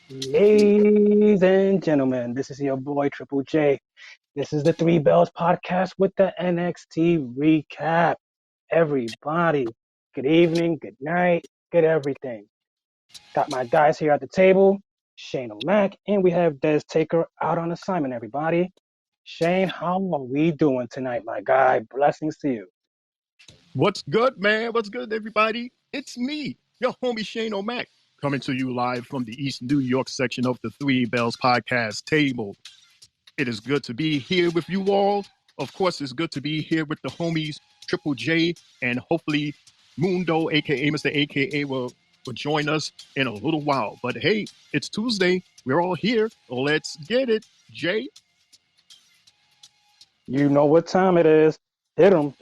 Ladies and gentlemen, this is your boy Triple J. This is the Three Bells podcast with the NXT recap. Everybody, good evening, good night, good everything. Got my guys here at the table, Shane O'Mac, and we have Des Taker out on assignment, everybody. Shane, how are we doing tonight, my guy? Blessings to you. What's good, man? What's good, everybody? It's me, your homie Shane O'Mac, coming to you live from the East New York section of the Three Bells podcast table. It is good to be here with you all. Of course, it's good to be here with the homies Triple J and hopefully Mundo, aka Mr. AKA, will join us in a little while. But hey, it's Tuesday. We're all here. Let's get it, Jay. You know what time it is. Hit 'em.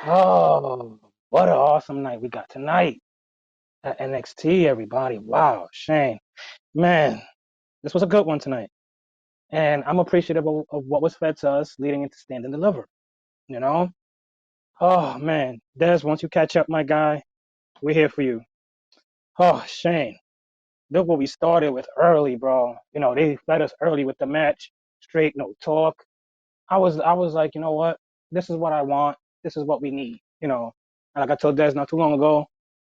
Oh, what an awesome night we got tonight at NXT, everybody. Wow, Shane. Man, this was a good one tonight. And I'm appreciative of what was fed to us leading into Stand and Deliver. You know? Oh, man. Des, once you catch up, my guy, we're here for you. Oh, Shane. Look what we started with early, bro. You know, they fed us early with the match. Straight, no talk. I was like, you know what? This is what I want. This is what we need. You know, and like I told Des not too long ago,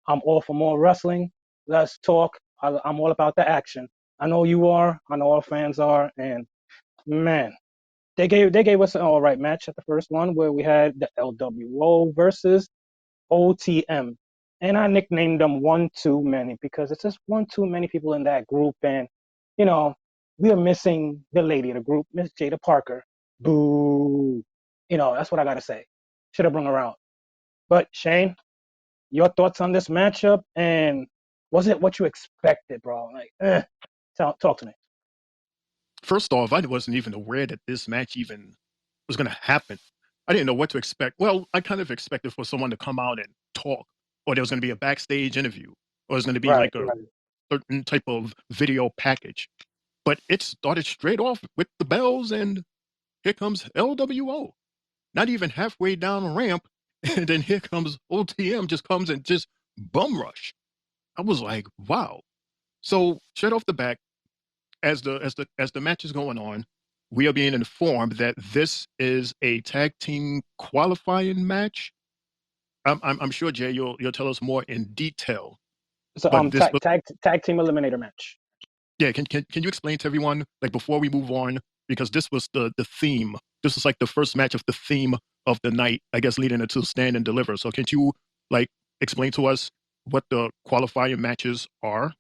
I'm all for more wrestling. Let's talk. I'm all about the action. I know you are. I know our fans are. And man, they gave us an all right match at the first one where we had the LWO versus OTM. And I nicknamed them one too many because it's just one too many people in that group. And, you know, we are missing the lady of the group, Miss Jada Parker. Boo. You know, that's what I got to say. Should have brought her out. But Shane, your thoughts on this matchup? And was it what you expected, bro? Like, talk to me. First off, I wasn't even aware that this match even was going to happen. I didn't know what to expect. Well, I kind of expected for someone to come out and talk, or there was going to be a backstage interview, or there's going to be Right, like a right. certain type of video package. But it started straight off with the bells, and here comes LWO. Not even halfway down the ramp, and then here comes OTM, just comes and just bum rush. I was like, wow. So straight off the back, as the match is going on, we are being informed that this is a tag team qualifying match. I'm sure Jay, you'll tell us more in detail. So But this was tag team eliminator match. yeah. Can you explain to everyone like before we move on, because this was the theme. This was like the first match of the theme of the night, I guess, leading into Stand and Deliver. So can you like explain to us what the qualifying matches are?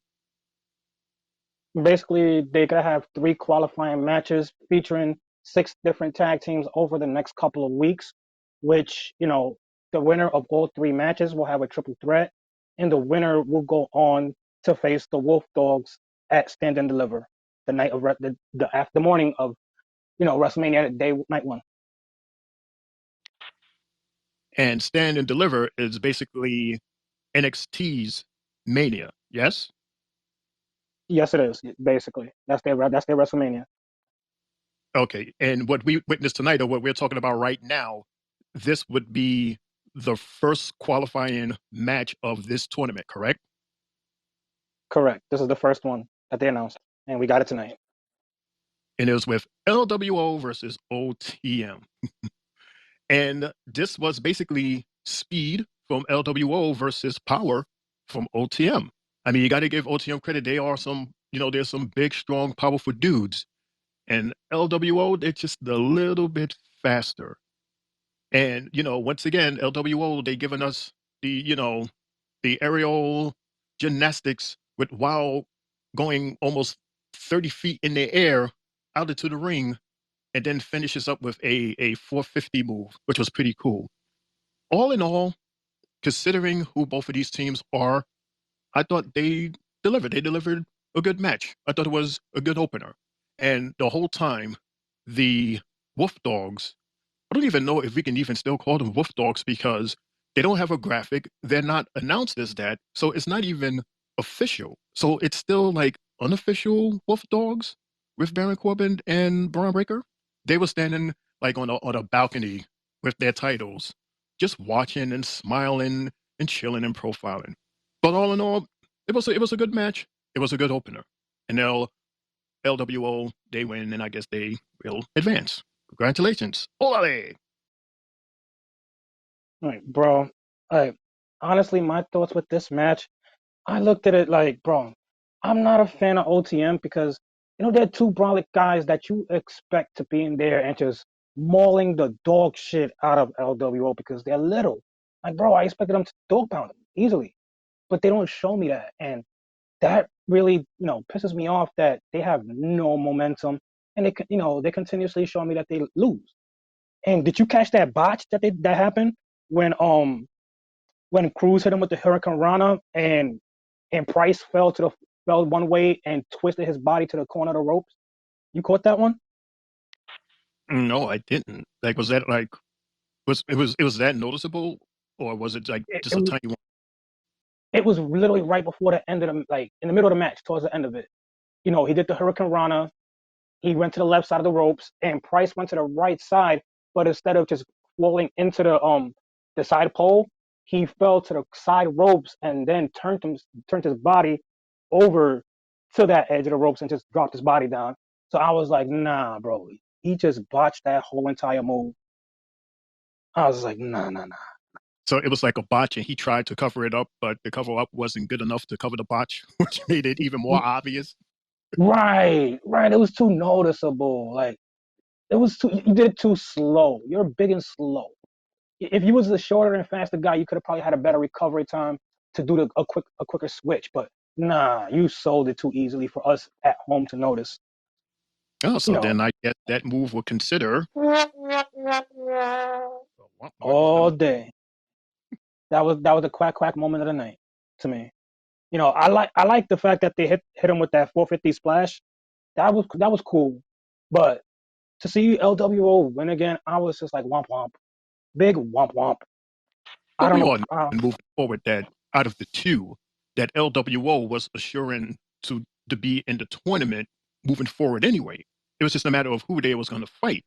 Basically, they could have three qualifying matches featuring six different tag teams over the next couple of weeks, which, you know, the winner of all three matches will have a triple threat, and the winner will go on to face the Wolf Dogs at Stand and Deliver, the night of the after morning of, you know, WrestleMania day night one. And Stand and Deliver is basically NXT's Mania. Yes. Yes, it is. Basically, that's their WrestleMania. Okay. And what we witnessed tonight, or what we're talking about right now, this would be the first qualifying match of this tournament, correct? Correct. This is the first one that they announced, and we got it tonight. And it was with LWO versus OTM. And this was basically speed from LWO versus power from OTM. I mean, you got to give OTM credit. They are some, there's some big, strong, powerful dudes. And LWO, they're just a little bit faster. And, once again, LWO, they given us the aerial gymnastics with while going almost 30 feet in the air out into the ring, and then finishes up with a 450 move, which was pretty cool. All in all, considering who both of these teams are, I thought they delivered. They delivered a good match. I thought it was a good opener. And the whole time, the Wolf Dogs, I don't even know if we can even still call them Wolf Dogs because they don't have a graphic. They're not announced as that. So it's not even official. So it's still like unofficial Wolf Dogs with Baron Corbin and Braun Breaker. They were standing like on a balcony with their titles, just watching and smiling and chilling and profiling. But all in all, it was a good match. It was a good opener. And now LWO, they win, and I guess they will advance. Congratulations. Olale! All right, bro. Like, honestly, my thoughts with this match, I looked at it like, bro, I'm not a fan of OTM because, they're two brolic guys that you expect to be in there and just mauling the dog shit out of LWO because they're little. Like, bro, I expected them to dog pound them easily, but they don't show me that. And that really, pisses me off that they have no momentum and they continuously show me that they lose. And did you catch that botch that happened when Cruz hit him with the Hurricane Rana and Price fell one way and twisted his body to the corner of the ropes? You caught that one? No, I didn't. Like, was that like was that noticeable, or was it like It, just a it, tiny one? it was literally right before the end of like in the middle of the match, towards the end of it. He did the Hurricane Rana. He went to the left side of the ropes, and Price went to the right side. But instead of just falling into the side pole, he fell to the side ropes and then turned his body over to that edge of the ropes and just dropped his body down. So I was like, nah, bro, he just botched that whole entire move. I was like, nah, nah, nah. So it was like a botch, and he tried to cover it up, but the cover up wasn't good enough to cover the botch, which made it even more obvious. Right, right. It was too noticeable. Like you did it too slow. You're big and slow. If you was a shorter and faster guy, you could have probably had a better recovery time to do a quicker switch. But nah, you sold it too easily for us at home to notice. Oh, You so know, then I guess that move will consider all day. That was a quack quack moment of the night to me. I like the fact that they hit him with that 450 splash. That was cool. But to see LWO win again, I was just like womp womp, big womp womp. I But don't we know. all know moving forward that out of the two, that LWO was assuring to be in the tournament moving forward anyway. It was just a matter of who they was going to fight.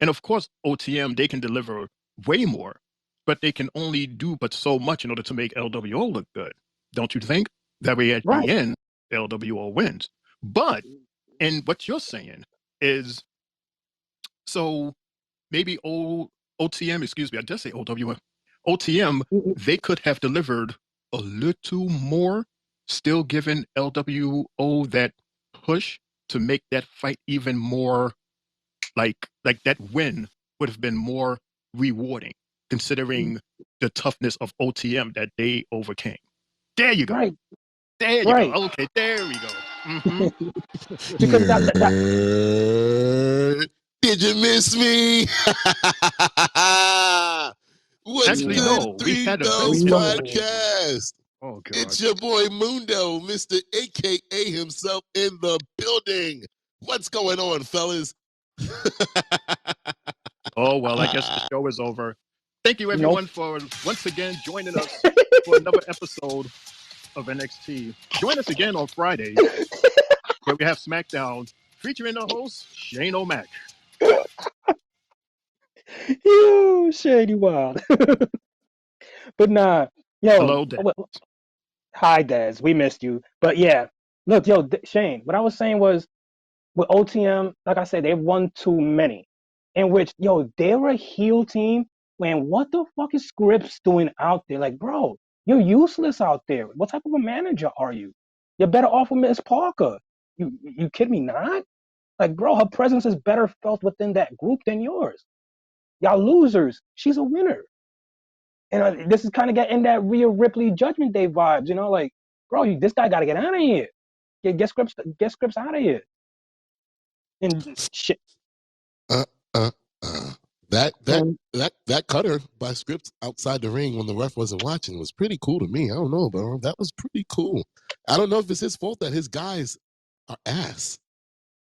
And of course, OTM, they can deliver way more, but they can only do but so much in order to make LWO look good. Don't you think? That way at the Right. end, LWO wins. But, and what you're saying is, so maybe OTM, excuse me, I did say OWM. OTM, they could have delivered a little more, still giving LWO that push to make that fight even more like that win would have been more rewarding considering the toughness of OTM that they overcame. There you go. Right. There you go. Right. Okay, there we go. Mm-hmm. Because that Did you miss me? What's Actually, good, no, we Three had a very Bells different. no. Podcast? Oh God. It's your boy Mundo, Mr. AKA himself in the building. What's going on, fellas? Oh well, I guess the show is over. Thank you Nope. everyone for once again joining us for another episode of NXT. Join us again on Fridays where we have SmackDown featuring the host Shane O'Mac. You shady wild. But nah, yo, Hello, Dad. hi Daz, we missed you. But yeah, look, yo, Shane, what I was saying was with OTM, like I said, they've won too many. In which, yo, they're a heel team. Man, what the fuck is Scripps doing out there? Like, bro, you're useless out there. What type of a manager are you? You're better off with Miss Parker. You kidding me not? Like, bro, her presence is better felt within that group than yours. Y'all losers. She's a winner. And this is kind of getting that Rhea Ripley Judgment Day vibes, like, bro, this guy got to get out of here. Get Scripps out of here. And shit. Uh, uh, uh. That that And that that cutter by Scripps outside the ring when the ref wasn't watching was pretty cool to me. I don't know, bro. That was pretty cool. I don't know if it's his fault that his guys are ass.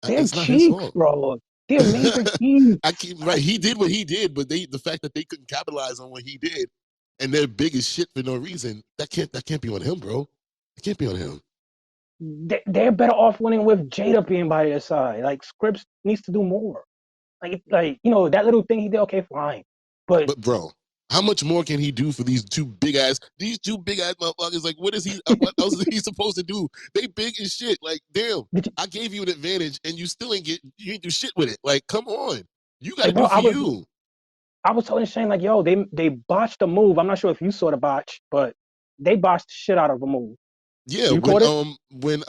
they're It's not his cheeks, fault. bro. They're major cheeks. I keep right. He did what he did, but the fact that they couldn't capitalize on what he did, and they're big as shit for no reason. That can't be on him, bro. It can't be on him. They're better off winning with Jada being by their side. Like, Scripps needs to do more. Like that little thing he did, okay, fine. But But bro, How much more can he do for these two big ass motherfuckers? Like, what is he? What else is he supposed to do? They big as shit. Like, damn, I gave you an advantage, and you still you ain't do shit with it. Like, come on, you got to Like, bro, do for you. I was telling Shane, like, yo, they botched a move. I'm not sure if you saw the botch, but they botched the shit out of a move. Yeah, You caught it? when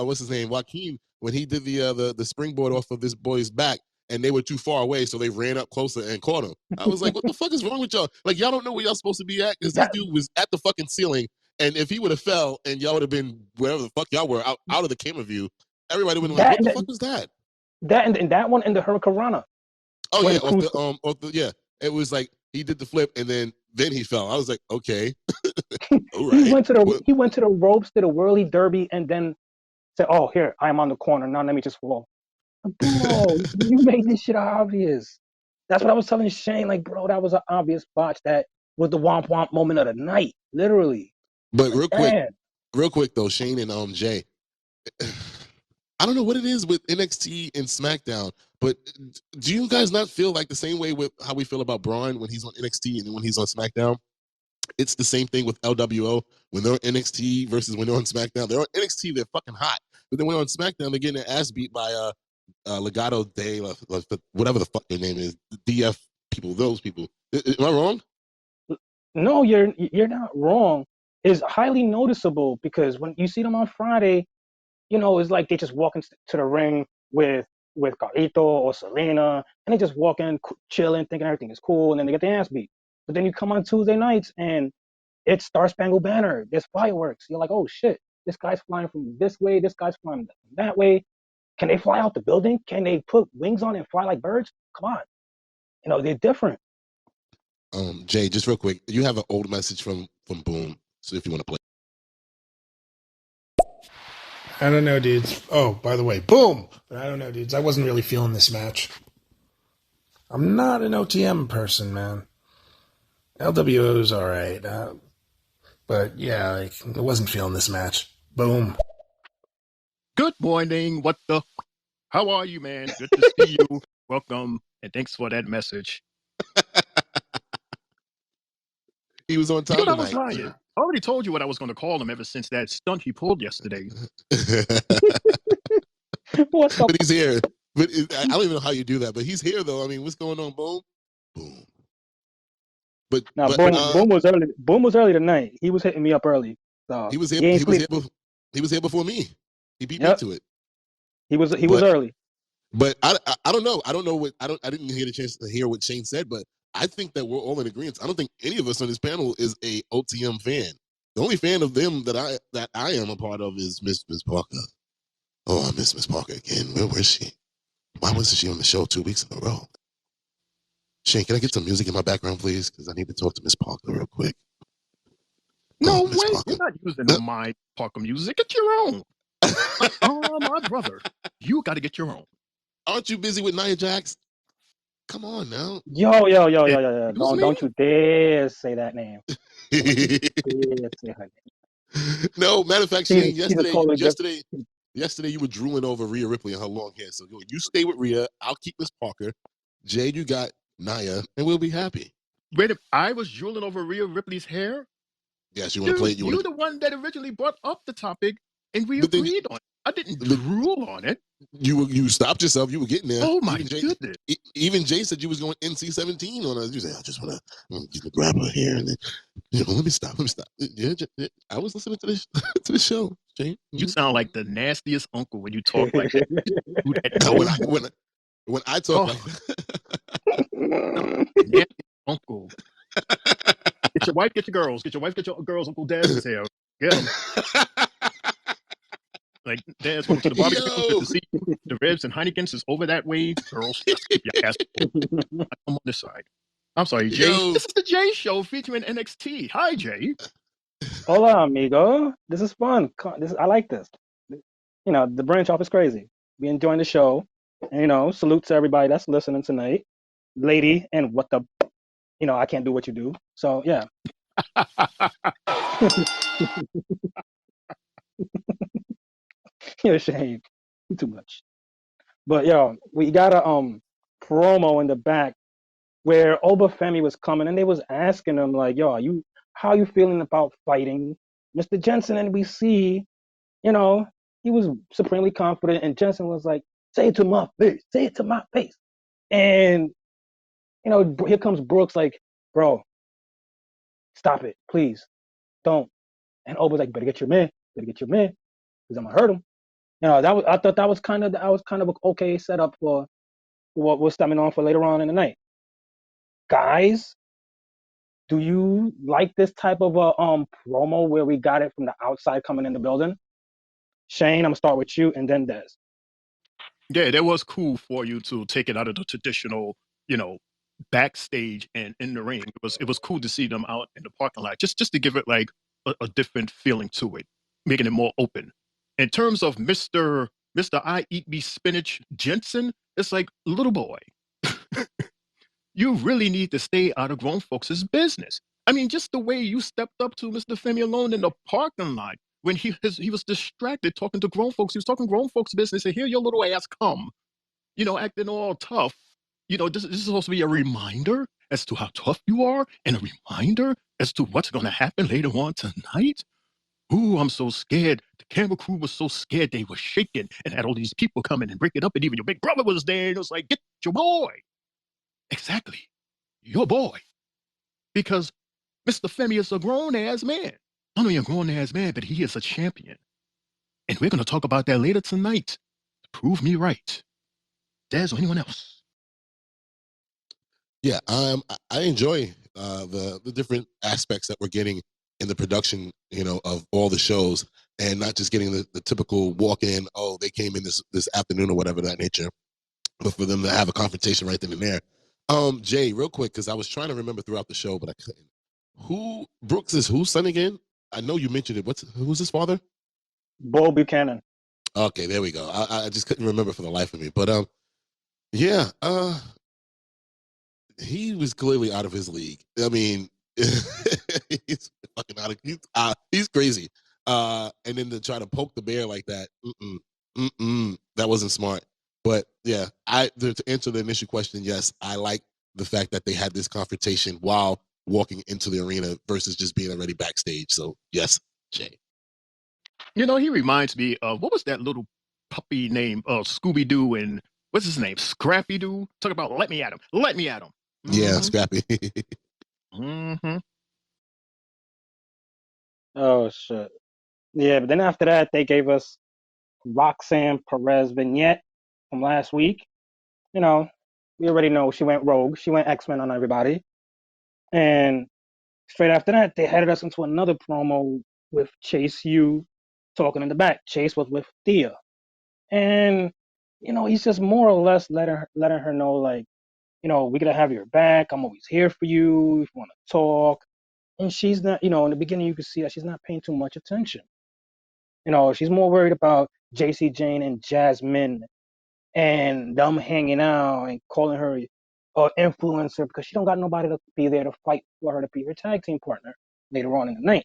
what's his name, Joaquin, when he did the springboard off of this boy's back, and they were too far away, so they ran up closer and caught him. I was like, what the fuck is wrong with y'all? Like, y'all don't know where y'all supposed to be at? Because this That dude was at the fucking ceiling, and if he would have fell and y'all would have been wherever the fuck y'all were out of the camera view, everybody would have been like, that what the and fuck was that? and that one in the Hurricanrana Oh when yeah, the Cruz. yeah. It was like he did the flip and then he fell. I was like, okay, all right. Well, He went to the ropes, did a whirly derby, and then said, "Oh, here I am on the corner. Now let me just fall." Bro, you made this shit obvious. That's what I was telling Shane. Like, bro, that was an obvious botch. That was the womp womp moment of the night, literally. but Like, damn. real quick though, Shane and Jay. I don't know what it is with NXT and SmackDown, but do you guys not feel like the same way with how we feel about Braun when he's on NXT and then when he's on SmackDown? It's the same thing with LWO when they're on NXT versus when they're on SmackDown. They're on NXT, they're fucking hot, but then when they're on SmackDown, they're getting their ass beat by Legado Day, whatever the fuck their name is, the DF people, those people. Am I wrong? No, you're not wrong. It's highly noticeable because when you see them on Friday, it's like they just walk into the ring with Carlito or Selena, and they just walk in chilling, thinking everything is cool, and then they get their ass beat. But then you come on Tuesday nights and it's Star Spangled Banner. There's fireworks. You're like, oh shit, this guy's flying from this way, this guy's flying that way. Can they fly out the building? Can they put wings on and fly like birds? Come on, they're different. Jay, just real quick, you have an old message from Boom, so if you want to play. I don't know, dudes. Oh, by the way, boom! But I don't know, dudes. I wasn't really feeling this match. I'm not an OTM person, man. LWO's alright. But yeah, I wasn't feeling this match. Boom. Good morning. How are you, man? Good to see you. Welcome, and thanks for that message. He was on time I was tonight. lying. I already told you what I was going to call him ever since that stunt he pulled yesterday. What the? But he's here. But I don't even know how you do that. But he's here though. I mean, what's going on, Boom? Boom. But Now, Boom was early. Boom was early tonight. He was hitting me up early. So he was here. he ain't He was sleep. here. He was here before me. He beat me to it. He was early. But I don't know. I don't know what I didn't get a chance to hear what Shane said, but I think that we're all in agreement. I don't think any of us on this panel is a OTM fan. The only fan of them that I am a part of is Miss Parker. Oh, I miss Miss Parker again. Where was she? Why wasn't she on the show 2 weeks in a row? Shane, can I get some music in my background, please? Because I need to talk to Miss Parker real quick. No way. You're not using my Parker music. Get your own. Oh, my brother. You got to get your own. Aren't you busy with Nia Jax? Come on now. Yo. Don't you dare say that name. Don't you dare say her name. No, matter of fact, Shane, She's a totally different. yesterday you were drooling over Rhea Ripley and her long hair. So you stay with Rhea. I'll keep Miss Parker. Jay, you got Nia, and we'll be happy. Wait, I was drooling over Rhea Ripley's hair? Yes, you want to play it? You're the one that originally brought up the topic, and we agreed on it. I didn't drool on it. You stopped yourself. You were getting there. Oh my goodness! Even Jay said you was going NC-17 on us. You said, I just want to grab her hair and then let me stop. Yeah, I was listening to this to the show. Jay, you sound like the nastiest uncle when you talk like that. When I talk like that, nasty uncle. Get your wife, get your girls. Get your wife, get your girls. Uncle Daz's hair. Get them. Like, Daz, welcome to the barbecue. Good to see you. The ribs and Heineken's is over that way. Girls, just keep your ass. I'm on this side. I'm sorry, Jay. This is the Jay Show featuring NXT. Hi, Jay. Hola, amigo. This is fun. I like this. The branch off is crazy. We enjoying the show. And, salute to everybody that's listening tonight. Lady, and what the, I can't do what you do. So, yeah. You're ashamed. Too much. But, yo, we got a promo in the back where Obafemi was coming and they was asking him like, "Yo, how you feeling about fighting Mr. Jensen?" And we see, you know, he was supremely confident, and Jensen was like, "Say it to my face, say it to my face." And here comes Brooks like, "Bro, stop it, please, don't." And Oba's like, better get your man, because I'm gonna hurt him. I thought that was kind of an okay setup for what was stemming on for later on in the night. Guys, do you like this type of a promo where we got it from the outside coming in the building? Shane, I'm gonna start with you and then Des. Yeah, that was cool for you to take it out of the traditional, backstage and in the ring. It was cool to see them out in the parking lot, just to give it like a different feeling to it, making it more open. In terms of Mr. I Eat Me Spinach Jensen, it's like, little boy, you really need to stay out of grown folks' business. I mean, just the way you stepped up to Mr. Femi alone in the parking lot when he was distracted talking to grown folks. He was talking grown folks' business, and here your little ass come, acting all tough. This is supposed to be a reminder as to how tough you are and a reminder as to what's going to happen later on tonight. Ooh, I'm so scared. The camera crew was so scared they were shaking and had all these people coming and break it up, and even your big brother was there. And it was like, get your boy. Exactly. Your boy. Because Mr. Femi is a grown-ass man. Not only a grown-ass man, but he is a champion. And we're going to talk about that later tonight. Prove me right. Des or anyone else? Yeah, I enjoy the different aspects that we're getting in the production, of all the shows, and not just getting the typical walk in. Oh, they came in this afternoon or whatever that nature, but for them to have a confrontation right then and there. Jay, real quick, because I was trying to remember throughout the show, but I couldn't. Who Brooks is whose son again? I know you mentioned it. Who's his father? Bull Buchanan. Okay, there we go. I just couldn't remember for the life of me. But yeah, he was clearly out of his league. I mean, he's fucking out of he's crazy. And then to try to poke the bear like that, that wasn't smart. But yeah, to answer the initial question, yes, I like the fact that they had this confrontation while walking into the arena versus just being already backstage. So yes, Jay. He reminds me of, what was that little puppy named Scooby Doo, and what's his name? Scrappy Doo? Talk about let me at him. Let me at him. Yeah, Scrappy. Mm-hmm. Oh shit. Yeah, but then after that they gave us Roxanne Perez vignette from last week. We already know she went rogue. She went X-Men on everybody. And straight after that, they headed us into another promo with Chase U talking in the back. Chase was with Thea. And, he's just more or less letting her know, like, we're going to have your back. I'm always here for you if you want to talk. And she's not, in the beginning, you could see that she's not paying too much attention. She's more worried about JC Jane and Jasmine and them hanging out and calling her an influencer because she don't got nobody to be there to fight for her to be her tag team partner later on in the night.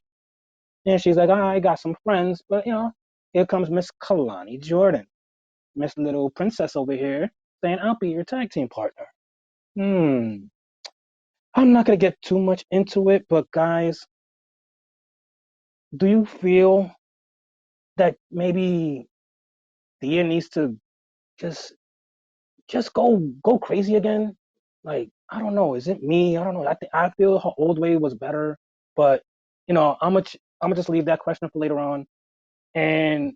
And she's like, I got some friends, but here comes Miss Kalani Jordan, Miss Little Princess over here, saying I'll be your tag team partner. I'm not gonna get too much into it, but guys, do you feel that maybe Thea needs to just go crazy again? Like, I don't know. Is it me? I don't know. I feel her old way was better, but I'm gonna just leave that question for later on. And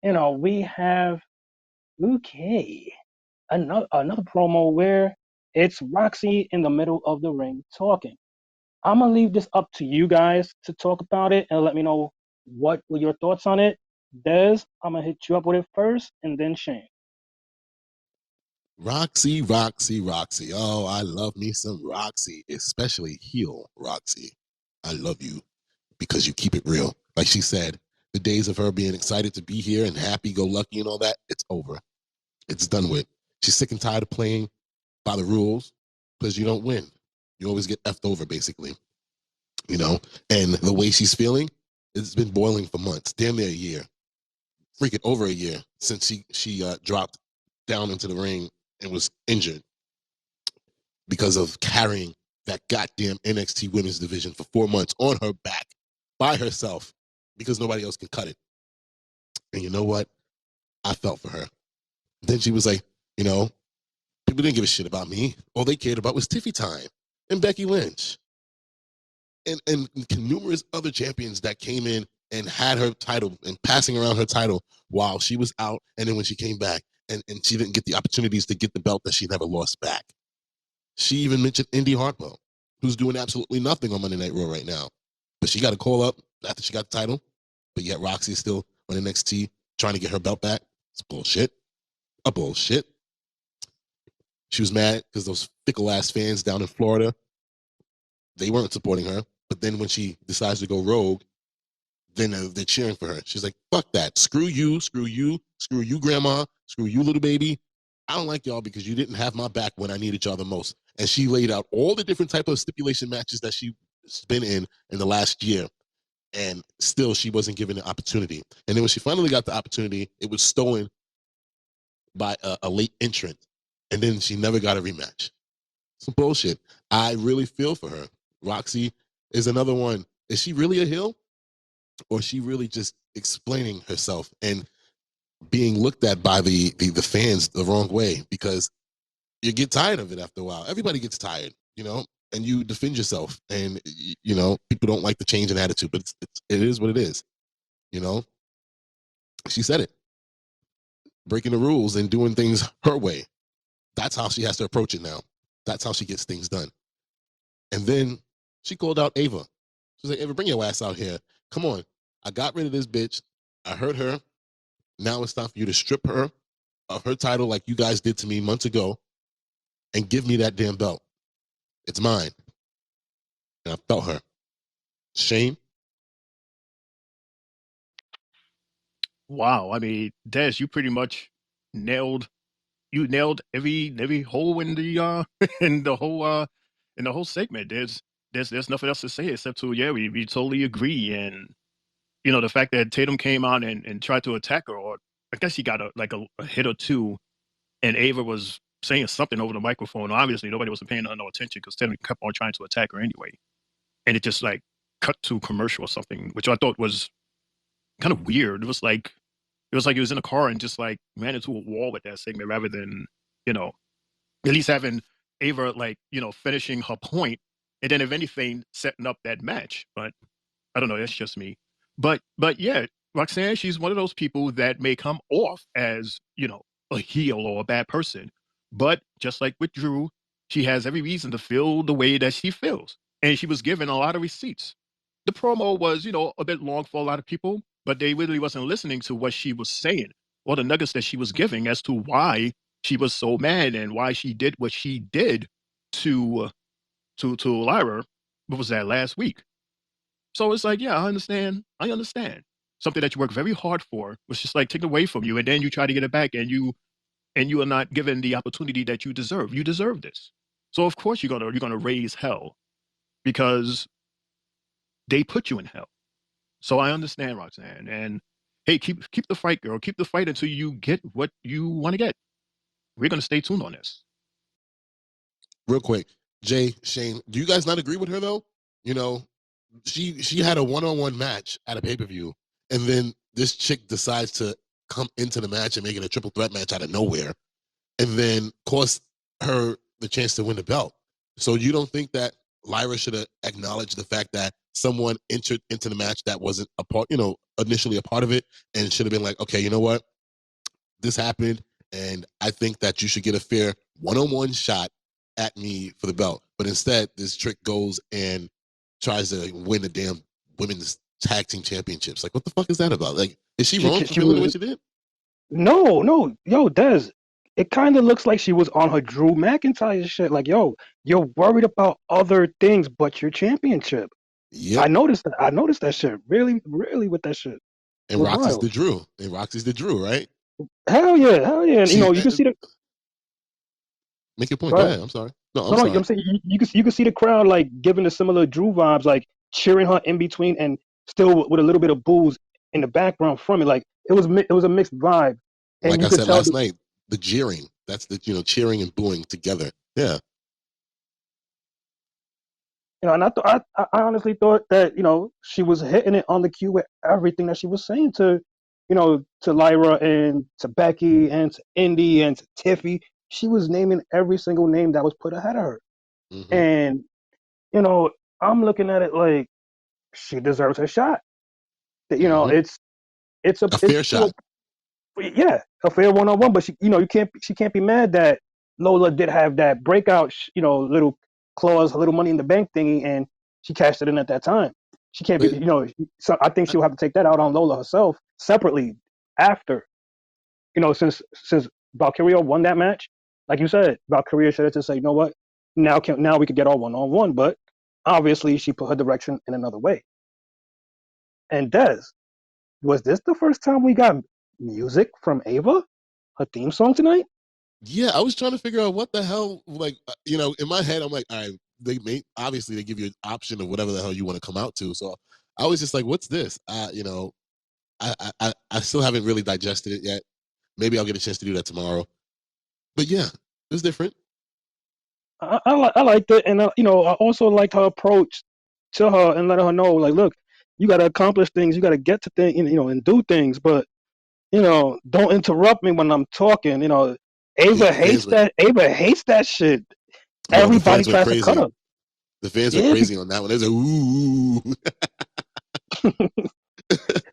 we have another promo where it's Roxy in the middle of the ring talking. I'm gonna leave this up to you guys to talk about it and let me know what were your thoughts on it. Des, I'm gonna hit you up with it first, and then Shane. Roxy, Roxy, Roxy. Oh, I love me some Roxy, especially heel Roxy. I love you because you keep it real. Like she said, the days of her being excited to be here and happy go lucky and all that, it's over. It's done with. She's sick and tired of playing by the rules because you don't win. You always get effed over, basically. And the way she's feeling, it's been boiling for months, damn near a year, freaking over a year since she dropped down into the ring and was injured. because of carrying that goddamn NXT women's division for 4 months on her back by herself because nobody else can cut it. And you know what? I felt for her. Then she was like, people didn't give a shit about me. All they cared about was Tiffy Time and Becky Lynch. And numerous other champions that came in and had her title and passing around her title while she was out. And then when she came back and she didn't get the opportunities to get the belt that she never lost back. She even mentioned Indy Hartwell, who's doing absolutely nothing on Monday Night Raw right now. But she got a call up after she got the title. But yet Roxy is still on NXT trying to get her belt back. It's bullshit. A bullshit. She was mad because those fickle-ass fans down in Florida, they weren't supporting her. But then when she decides to go rogue, then they're cheering for her. She's like, fuck that. Screw you, grandma, screw you, little baby. I don't like y'all because you didn't have my back when I needed y'all the most. And she laid out all the different type of stipulation matches that she's been in the last year. And still she wasn't given the opportunity. And then when she finally got the opportunity, it was stolen by a late entrant. And then she never got a rematch. Some bullshit. I really feel for her. Roxy is another one. Is she really a heel? Or is she really just explaining herself and being looked at by the fans the wrong way? Because you get tired of it after a while. Everybody gets tired, and you defend yourself. And, people don't like the change in attitude, but it is what it is. She said it. Breaking the rules and doing things her way. That's how she has to approach it now. That's how she gets things done. And then she called out Ava. She was like, Ava, bring your ass out here. Come on. I got rid of this bitch. I hurt her. Now it's time for you to strip her of her title like you guys did to me months ago and give me that damn belt. It's mine. And I felt her. Shane? Wow. I mean, Des, you pretty much nailed every hole in the in the whole segment. There's nothing else to say except to we totally agree. And the fact that Tatum came out and tried to attack her, or I guess he got a hit or two, and Ava was saying something over the microphone. Obviously nobody was paying her no attention because Tatum kept on trying to attack her anyway. And it just cut to commercial or something, which I thought was kind of weird. It was like he was in a car and just ran into a wall with that segment rather than, at least having Ava finishing her point and then if anything setting up that match. But I don't know, that's just me. But yeah, Roxanne, she's one of those people that may come off as, a heel or a bad person. But just like with Drew, she has every reason to feel the way that she feels. And she was given a lot of receipts. The promo was, a bit long for a lot of people, but they really wasn't listening to what she was saying or the nuggets that she was giving as to why she was so mad and why she did what she did to Lyra. What was that, last week? So it's like, yeah, I understand. Something that you work very hard for was just taken away from you, and then you try to get it back, and you are not given the opportunity that you deserve. You deserve this. So of course you're gonna raise hell because they put you in hell. So I understand, Roxanne. And hey, keep the fight, girl. Keep the fight until you get what you want to get. We're gonna stay tuned on this. Real quick, Jay, Shane, do you guys not agree with her though? She had a one-on-one match at a pay-per-view, and then this chick decides to come into the match and make it a triple threat match out of nowhere, and then cost her the chance to win the belt. So you don't think that Lyra should have acknowledged the fact that someone entered into the match that wasn't a part, initially a part of it, and should have been like, okay, you know what? This happened, and I think that you should get a fair one-on-one shot at me for the belt. But instead, this trick goes and tries to win the damn women's tag team championships. Like, what the fuck is that about? Like, is she wrong for feeling the way she did? No, yo, Des. It kind of looks like she was on her Drew McIntyre shit. Like, yo, you're worried about other things but your championship. Yep. I noticed that shit. Really, really with that shit. And Roxy's the Drew. Right? Hell yeah. And, you can see the. Make your point. Go ahead. I'm sorry. No, I'm sorry. I'm saying you can see the crowd giving the similar Drew vibes, cheering her in between, and still with a little bit of booze in the background from it. It was a mixed vibe. And like you I could said tell last night, the jeering. That's the cheering and booing together. Yeah. And I honestly thought that she was hitting it on the cue with everything that she was saying to Lyra and to Becky and to Indy and to Tiffy. She was naming every single name that was put ahead of her, Mm-hmm. and you know, I'm looking at it like she deserves her shot. That Mm-hmm. A it's fair shot. yeah, a fair one-on-one. But she can't be mad that Lola did have that breakout, little clause, little money in the bank thingy, and she cashed it in at that time. She can't be, But So I think I, she'll have to take that out on Lola herself separately after, since Valkyria won that match. Like you said, Valkyria should have just said, you know what, now we could get all one-on-one, but obviously she put her direction in another way. And Des, was this the first time we got music from Ava? Her theme song tonight? yeah, I was trying to figure out what the hell. Like, in my head, I'm like, all right, obviously they give you an option of whatever the hell you want to come out to. So I was just like, what's this? I still haven't really digested it yet. Maybe I'll get a chance to do that tomorrow. But yeah, it was different. I liked it, and I also liked her approach to her and letting her know, like, look, you got to accomplish things, you got to get to things, and do things, but don't interrupt me when I'm talking. Yeah, Ava the fans hates went. that. Ava hates that shit. Well, the Everybody fans went tries to cut crazy. her. The fans went Yeah, crazy on that one. There's a ooh.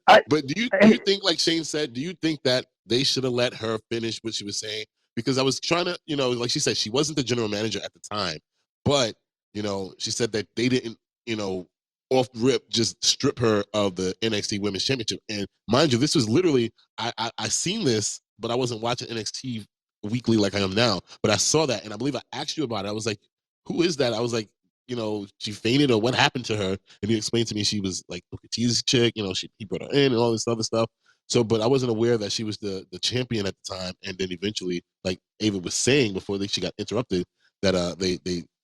I But do you and think, like Shane said, do you think that they should have let her finish what she was saying? Because I was trying to, like she said, she wasn't the general manager at the time, but she said that they didn't, off rip just strip her of the NXT Women's Championship. And mind you, this was literally I seen this, but I wasn't watching NXT weekly like I am now. But I saw that, and I believe I asked you about it. I was like, who is that? I was like, she fainted or what happened to her? And he explained to me she was like Booker T's chick, he brought her in and all this other stuff. So, but I wasn't aware that she was the champion at the time. And then eventually, like Ava was saying before she got interrupted, that they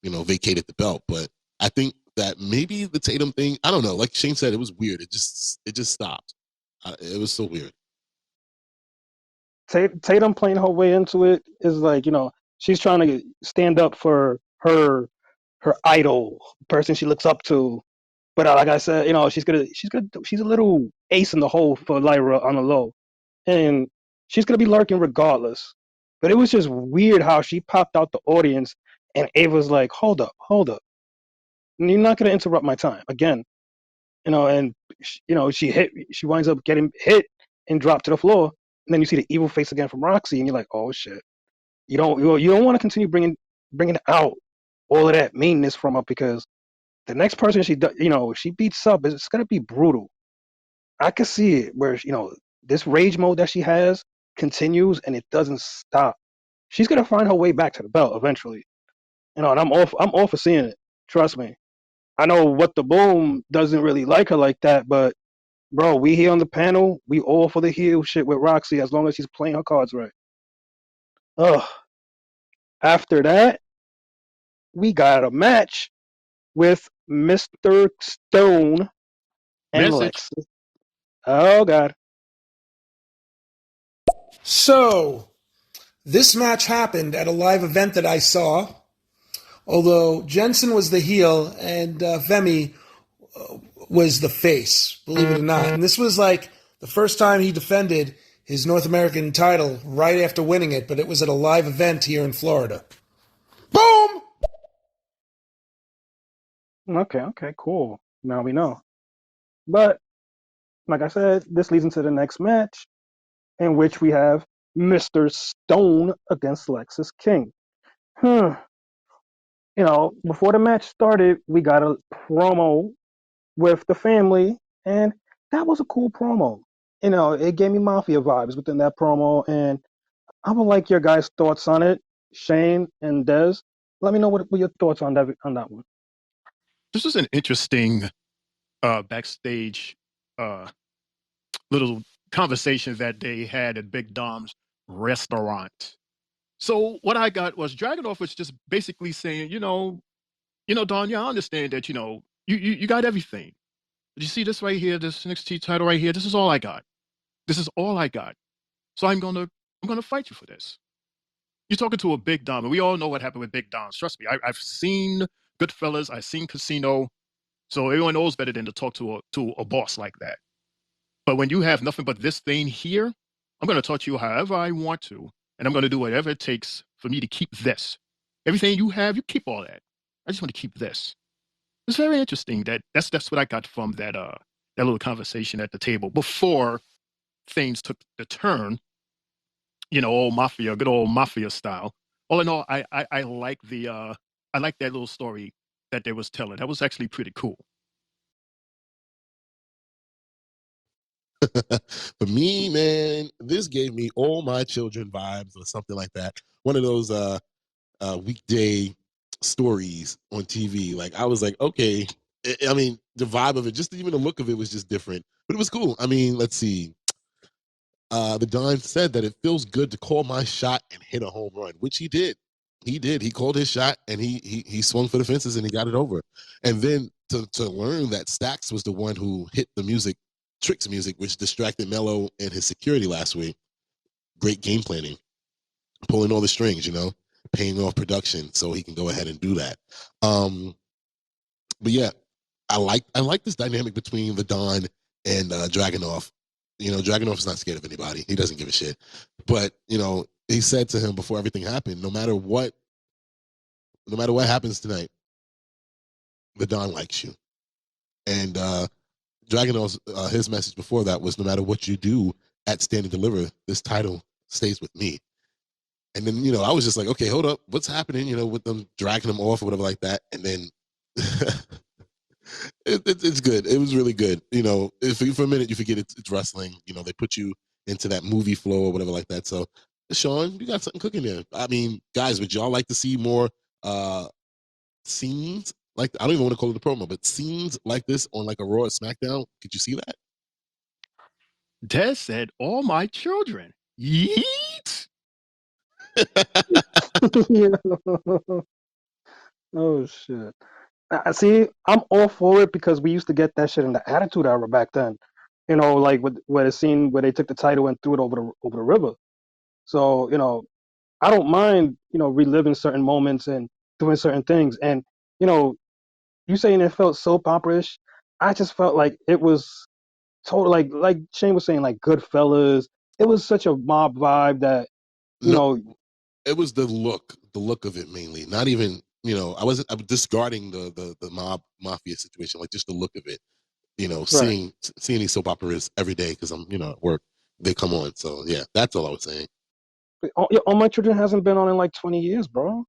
vacated the belt. But I think that maybe the Tatum thing, I don't know. Like Shane said, it was weird. It just stopped. It was so weird. Tatum playing her way into it is like, she's trying to stand up for her idol, person she looks up to. But like I said, she's a little ace in the hole for Lyra on the low, and she's gonna be lurking regardless. But it was just weird how she popped out the audience, and Ava's like, hold up, you're not gonna interrupt my time again, And she winds up getting hit and dropped to the floor, and then you see the evil face again from Roxy, and you're like, oh shit, you don't want to continue bringing out all of that meanness from her, because the next person she beats up, it's gonna be brutal. I could see it where this rage mode that she has continues and it doesn't stop. She's gonna find her way back to the belt eventually. And I'm all for seeing it. Trust me. I know what the boom doesn't really like her like that, but bro, we here on the panel, we all for the heel shit with Roxy as long as she's playing her cards right. Ugh. After that, we got a match with Mr. Stone and Message. Lex. Oh god. So, this match happened at a live event that I saw, although Jensen was the heel and Femi was the face, believe it or not. And this was like the first time he defended his North American title right after winning it, but it was at a live event here in Florida. Boom! Okay, cool. Now we know. But like I said, this leads into the next match, in which we have Mr. Stone against Lexus King. Hmm. Before the match started, we got a promo with the family, and that was a cool promo. It gave me mafia vibes within that promo, and I would like your guys' thoughts on it, Shane and Des. Let me know what your thoughts on that one. This was an interesting backstage uh, little conversation that they had at Big Dom's restaurant. So what I got was Dragunov was just basically saying, Don, yeah, I understand that, you got everything. But you see this right here, this NXT title right here, this is all I got. This is all I got. So I'm gonna fight you for this. You're talking to a Big Dom, and we all know what happened with Big Doms. Trust me, I've seen Goodfellas, I seen Casino. So everyone knows better than to talk to a boss like that. But when you have nothing but this thing here, I'm going to talk to you however I want to, and I'm going to do whatever it takes for me to keep this. Everything you have, you keep all that. I just want to keep this. It's very interesting. That's what I got from that little conversation at the table before things took the turn. Old mafia, good old mafia style. All in all, I like I like that little story that they was telling. That was actually pretty cool. For me, man, this gave me All My Children vibes or something like that. One of those weekday stories on TV. Like I was like, okay. I mean, the vibe of it, just even the look of it was just different. But it was cool. I mean, let's see. The Don said that it feels good to call my shot and hit a home run, which he did. He did. He called his shot and he swung for the fences and he got it over. And then to learn that Stax was the one who hit the music, Tricks music, which distracted Mello and his security last week. Great game planning, pulling all the strings, paying off production so he can go ahead and do that. But yeah, I like this dynamic between the Don and Dragunov. Dragunov is not scared of anybody. He doesn't give a shit. But he said to him before everything happened, no matter what happens tonight, the Don likes you. And Dragunov's his message before that was, no matter what you do at Stand and Deliver, this title stays with me. And then I was just like, okay, hold up, what's happening? With them dragging him off or whatever like that, and then. It's good. It was really good. If for a minute you forget it's wrestling, they put you into that movie flow or whatever like that. So, Sean, you got something cooking there. I mean, guys, would y'all like to see more scenes like, I don't even want to call it a promo, but scenes like this on like a Raw or SmackDown? Could you see that? Des said, "All my children." Yeet. Oh shit. See, I'm all for it because we used to get that shit in the Attitude Era back then. Like with where the scene where they took the title and threw it over the river. So I don't mind reliving certain moments and doing certain things. And you know, you saying it felt soap opera-ish. I just felt like it was total like Shane was saying, like Goodfellas. It was such a mob vibe that you No, know it was the look of it mainly. Not even, I'm discarding the mafia situation, like just the look of it. right. Seeing these soap operas every day because I'm, at work. They come on. So yeah, that's all I was saying. All My Children hasn't been on in like 20 years, bro.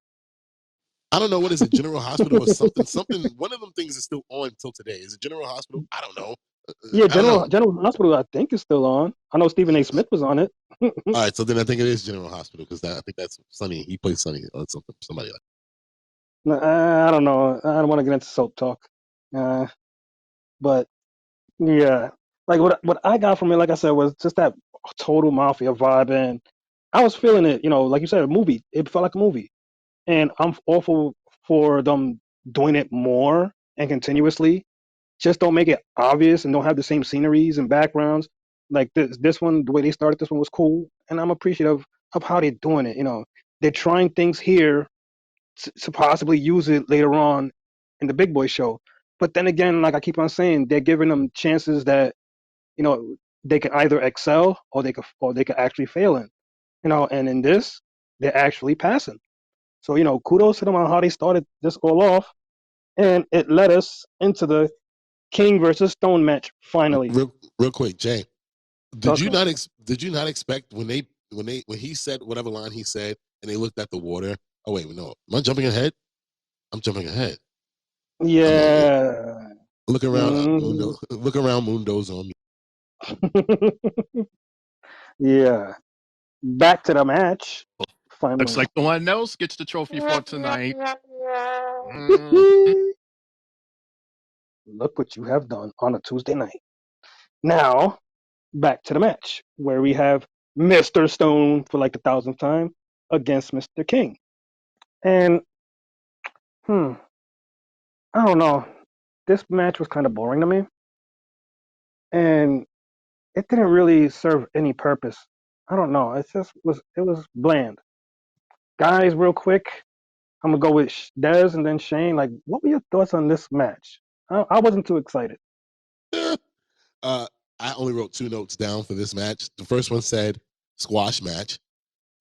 I don't know, what is it, General Hospital or something? Something. One of them things is still on until today. Is it General Hospital? I don't know. Yeah, I don't know. General Hospital, I think is still on. I know Stephen A. Smith was on it. All right, so then I think it is General Hospital because I think that's Sonny. He plays Sonny or something. Somebody like. I don't know. I don't want to get into soap talk. Uh, but yeah, like what I got from it, like I said, was just that total mafia vibe, and I was feeling it. Like you said, a movie. It felt like a movie, and I'm awful for them doing it more and continuously. Just don't make it obvious and don't have the same sceneries and backgrounds. Like this one, the way they started this one was cool, and I'm appreciative of how they're doing it. They're trying things here to possibly use it later on in the Big Boy show. But then again, like I keep on saying, they're giving them chances that you know they can either excel or they could actually fail in. And in this, they're actually passing. So kudos to them on how they started this all off, and it led us into the King versus Stone match finally. Real quick, Jay. Did Talk you to me. not did you not expect when he said whatever line he said and they looked at the water? Oh wait, no. Am I jumping ahead? I'm jumping ahead. I'm on mute. Yeah. Look around, Mhm. Mundo. Look around, Mundo's on mute. Yeah. Back to the match. Looks Finally. like the one else gets the trophy for tonight. Mm. Look what you have done on a Tuesday night. Now, back to the match where we have Mr. Stone for like the thousandth time against Mr. King. And, I don't know. This match was kind of boring to me. And it didn't really serve any purpose. I don't know. It was bland. Guys, real quick. I'm gonna go with Dez and then Shane. Like, what were your thoughts on this match? I wasn't too excited. uh, I only wrote 2 notes down for this match. The first one said squash match.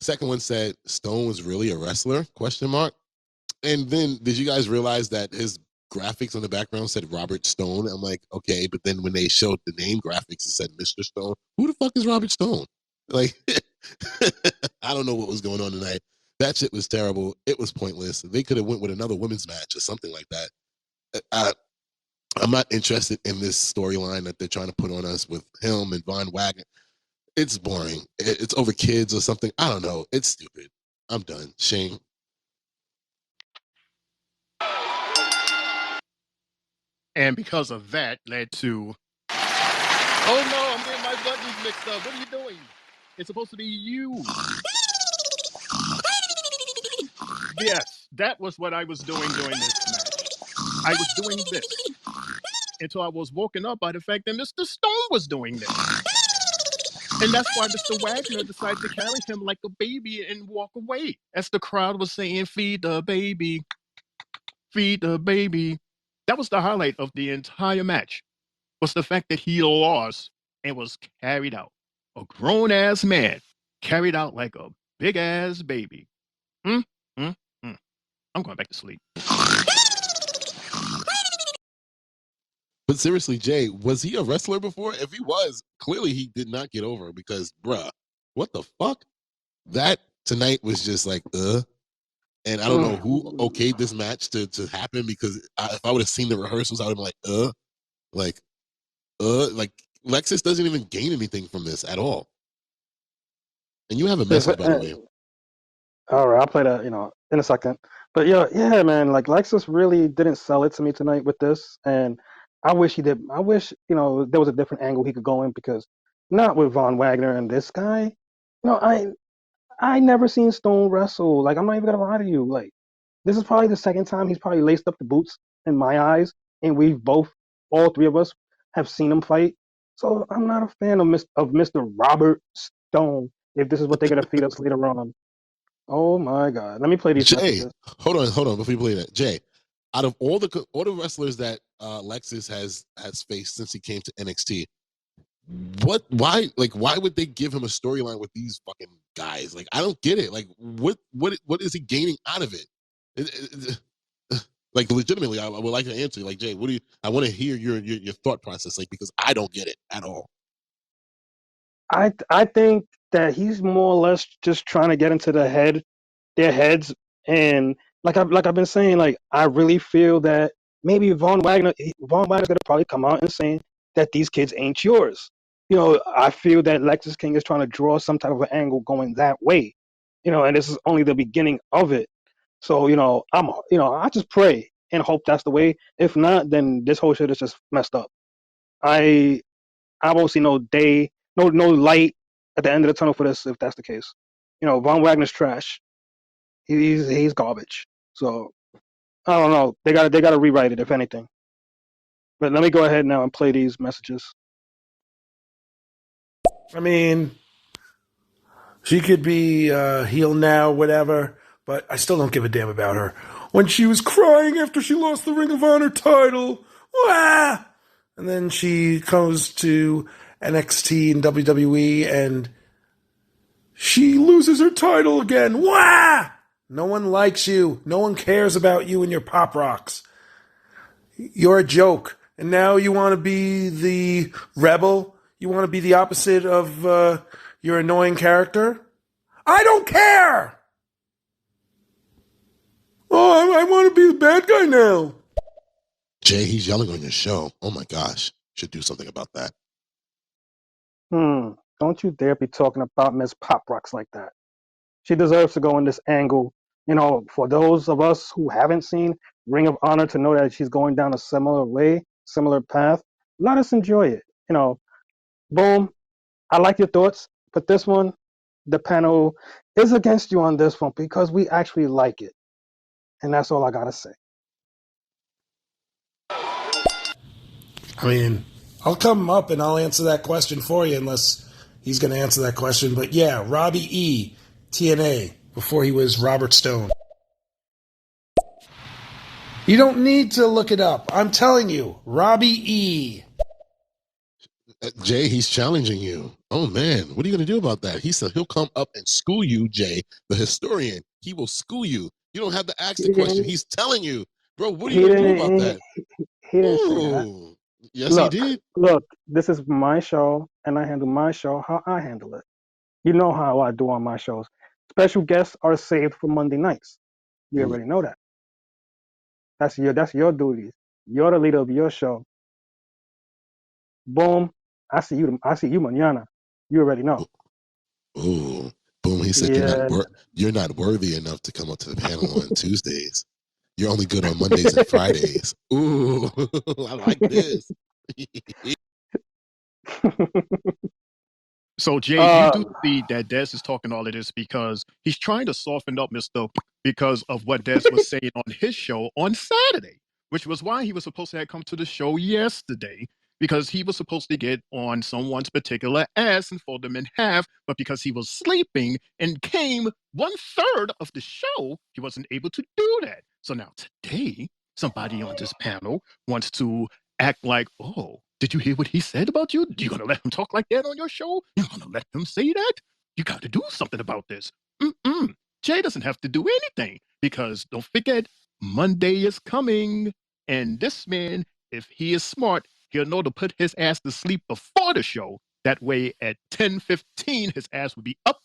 Second one said Stone was really a wrestler? Question mark. And then did you guys realize that his graphics on the background said Robert Stone? I'm like, okay, but then when they showed the name graphics, it said Mr. Stone. Who the fuck is Robert Stone? Like, I don't know what was going on tonight. That shit was terrible. It was pointless. They could have went with another women's match or something like that. I'm not interested in this storyline that they're trying to put on us with him and Von Wagner. It's boring. It's over kids or something. I don't know. It's stupid. I'm done. Shane. And because of that led to, oh no, I'm getting my buttons mixed up. What are you doing? It's supposed to be you. Yes, that was what I was doing during this match. I was doing this until I was woken up by the fact that Mr. Stone was doing this. And that's why Mr. Wagner decided to carry him like a baby and walk away. As the crowd was saying, feed the baby, feed the baby. That was the highlight of the entire match, was the fact that he lost and was carried out. A grown-ass man carried out like a big-ass baby. I'm going back to sleep. But seriously, Jay, was he a wrestler before? If he was, clearly he did not get over because, bruh, what the fuck? That tonight was just like, And I don't know who okayed this match to happen because if I would have seen the rehearsals, I would have been like, like Lexus doesn't even gain anything from this at all. And you have a message, by the way. All right, I'll play that, in a second. But yeah, man, like Lexus really didn't sell it to me tonight with this, and I wish he did. I wish, there was a different angle he could go in because not with Von Wagner and this guy. I never seen Stone wrestle. Like, I'm not even gonna lie to you. Like, this is probably the second time he's probably laced up the boots in my eyes, and all three of us, have seen him fight. So I'm not a fan of Mr. Robert Stone. If this is what they're gonna feed us later on. Oh my God! Let me play these Jay, messages. hold on before you play that. Jay, out of all the wrestlers that Lexus has faced since he came to NXT, why would they give him a storyline with these fucking guys? Like, I don't get it. Like, what is he gaining out of it? Like, legitimately, I would like to answer. Like, Jay, I want to hear your thought process, like, because I don't get it at all. I think that he's more or less just trying to get into their heads, and like I've been saying, like I really feel that maybe Von Wagner's gonna probably come out and saying that these kids ain't yours. I feel that Lexus King is trying to draw some type of an angle going that way. And this is only the beginning of it. So I just pray and hope that's the way. If not, then this whole shit is just messed up. I I won't see no day, no light at the end of the tunnel for this if that's the case. Von Wagner's trash. He's garbage. So I don't know. They gotta rewrite it if anything. But let me go ahead now and play these messages. I mean, she could be heel now, whatever, but I still don't give a damn about her. When she was crying after she lost the Ring of Honor title, wah! And then she goes to NXT and WWE and she loses her title again. Wah! No one likes you. No one cares about you and your pop rocks. You're a joke. And now you want to be the rebel? You want to be the opposite of your annoying character? I don't care! Oh, I want to be the bad guy now. Jay, he's yelling on your show. Oh my gosh. Should do something about that. Don't you dare be talking about Miss Pop Rocks like that. She deserves to go in this angle. For those of us who haven't seen Ring of Honor to know that she's going down a similar path, let us enjoy it. Boom. I like your thoughts, but this one, the panel is against you on this one because we actually like it. And that's all I gotta say. I mean, I'll come up and I'll answer that question for you unless he's going to answer that question. But yeah, Robbie E, TNA, before he was Robert Stone. You don't need to look it up. I'm telling you, Robbie E. Jay, he's challenging you. Oh man, what are you going to do about that? He said he'll come up and school you, Jay, the historian. He will school you. You don't have to ask the question. He's telling you, bro. What are you He going to do about didn't. that? He didn't say that. Ooh, yes, he Look, did. look. This is my show, and I handle my show how I handle it. You know how I do on my shows. Special guests are saved for Monday nights. You Ooh, already know that. That's your duties. You're the leader of your show. Boom. I see you mañana. You already know. ooh, boom. He said Yeah. you're not worthy enough to come up to the panel on Tuesdays. You're only good on Mondays and Fridays. Ooh, I like this. So, Jay, you do um, see that Des is talking all of this because he's trying to soften up Mr. because of what Des was saying on his show on Saturday, which was why he was supposed to have come to the show yesterday, because he was supposed to get on someone's particular ass and fold them in half, but because he was sleeping and came 1/3 of the show, he wasn't able to do that. So now today, somebody on this panel wants to act like, oh, did you hear what he said about you? You gonna let him talk like that on your show? You gonna let him say that? You got to do something about this. Jay doesn't have to do anything because don't forget, Monday is coming. And this man, if he is smart, he'll know to put his ass to sleep before the show. That way at 10:15, his ass will be up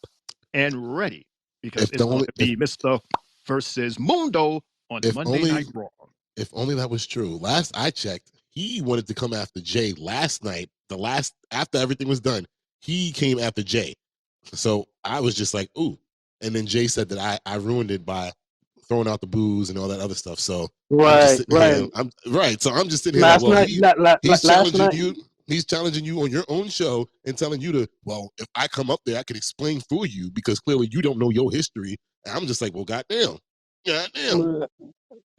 and ready because If the it's going only to be Mr. versus Mundo on if Monday only Night Raw. if only that was true. Last I checked, he wanted to come after Jay last night. After everything was done, he came after Jay. So I was just like, ooh. And then Jay said that I ruined it by throwing out the booze and all that other stuff. So I'm just right, sitting right. here. I'm right. So I'm just sitting here like, Last well, night, he's last challenging night. you. He's challenging you on your own show and telling you to, well, if I come up there, I can explain for you because clearly you don't know your history. And I'm just like, well, goddamn. Goddamn.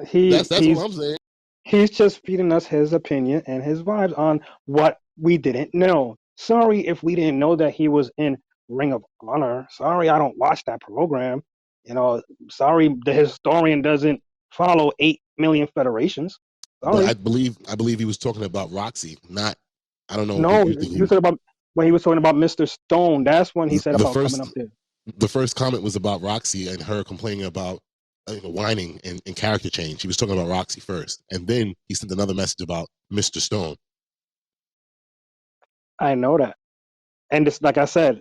He That's what he's I'm saying. he's just feeding us his opinion and his vibes on what we didn't know. Sorry if we didn't know that he was in Ring of Honor. Sorry, I don't watch that program. Sorry, the historian doesn't follow 8 million federations. But Sorry. I believe he was talking about Roxy, not I don't know if No, you think you said about when he was talking about Mr. Stone. That's when he said the about coming first up there. the first comment was about Roxy and her complaining about whining and character change. He was talking about Roxy first, and then he sent another message about Mr. Stone. I know that. And just like I said,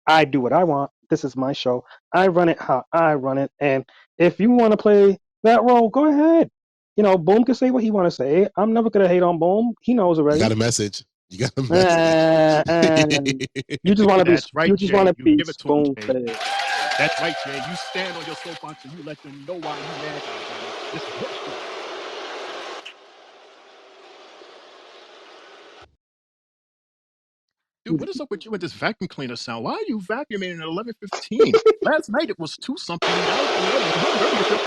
I do what I want. This is my show. I run it how I run it. And if you want to play that role, go ahead. Boom can say what he want to say. I'm never gonna hate on Boom. He knows You got already. a message. You got a message. And you just want to be That's right, you just want Jay. to You be give it to him, spoon Jay. fed. That's right, Jay. You stand on your soapbox and you let them know why you mad about it. This is your show. Dude, what is up with you with this vacuum cleaner sound? Why are you vacuuming at 11:15? Last night it was 2 something. Now it's 11.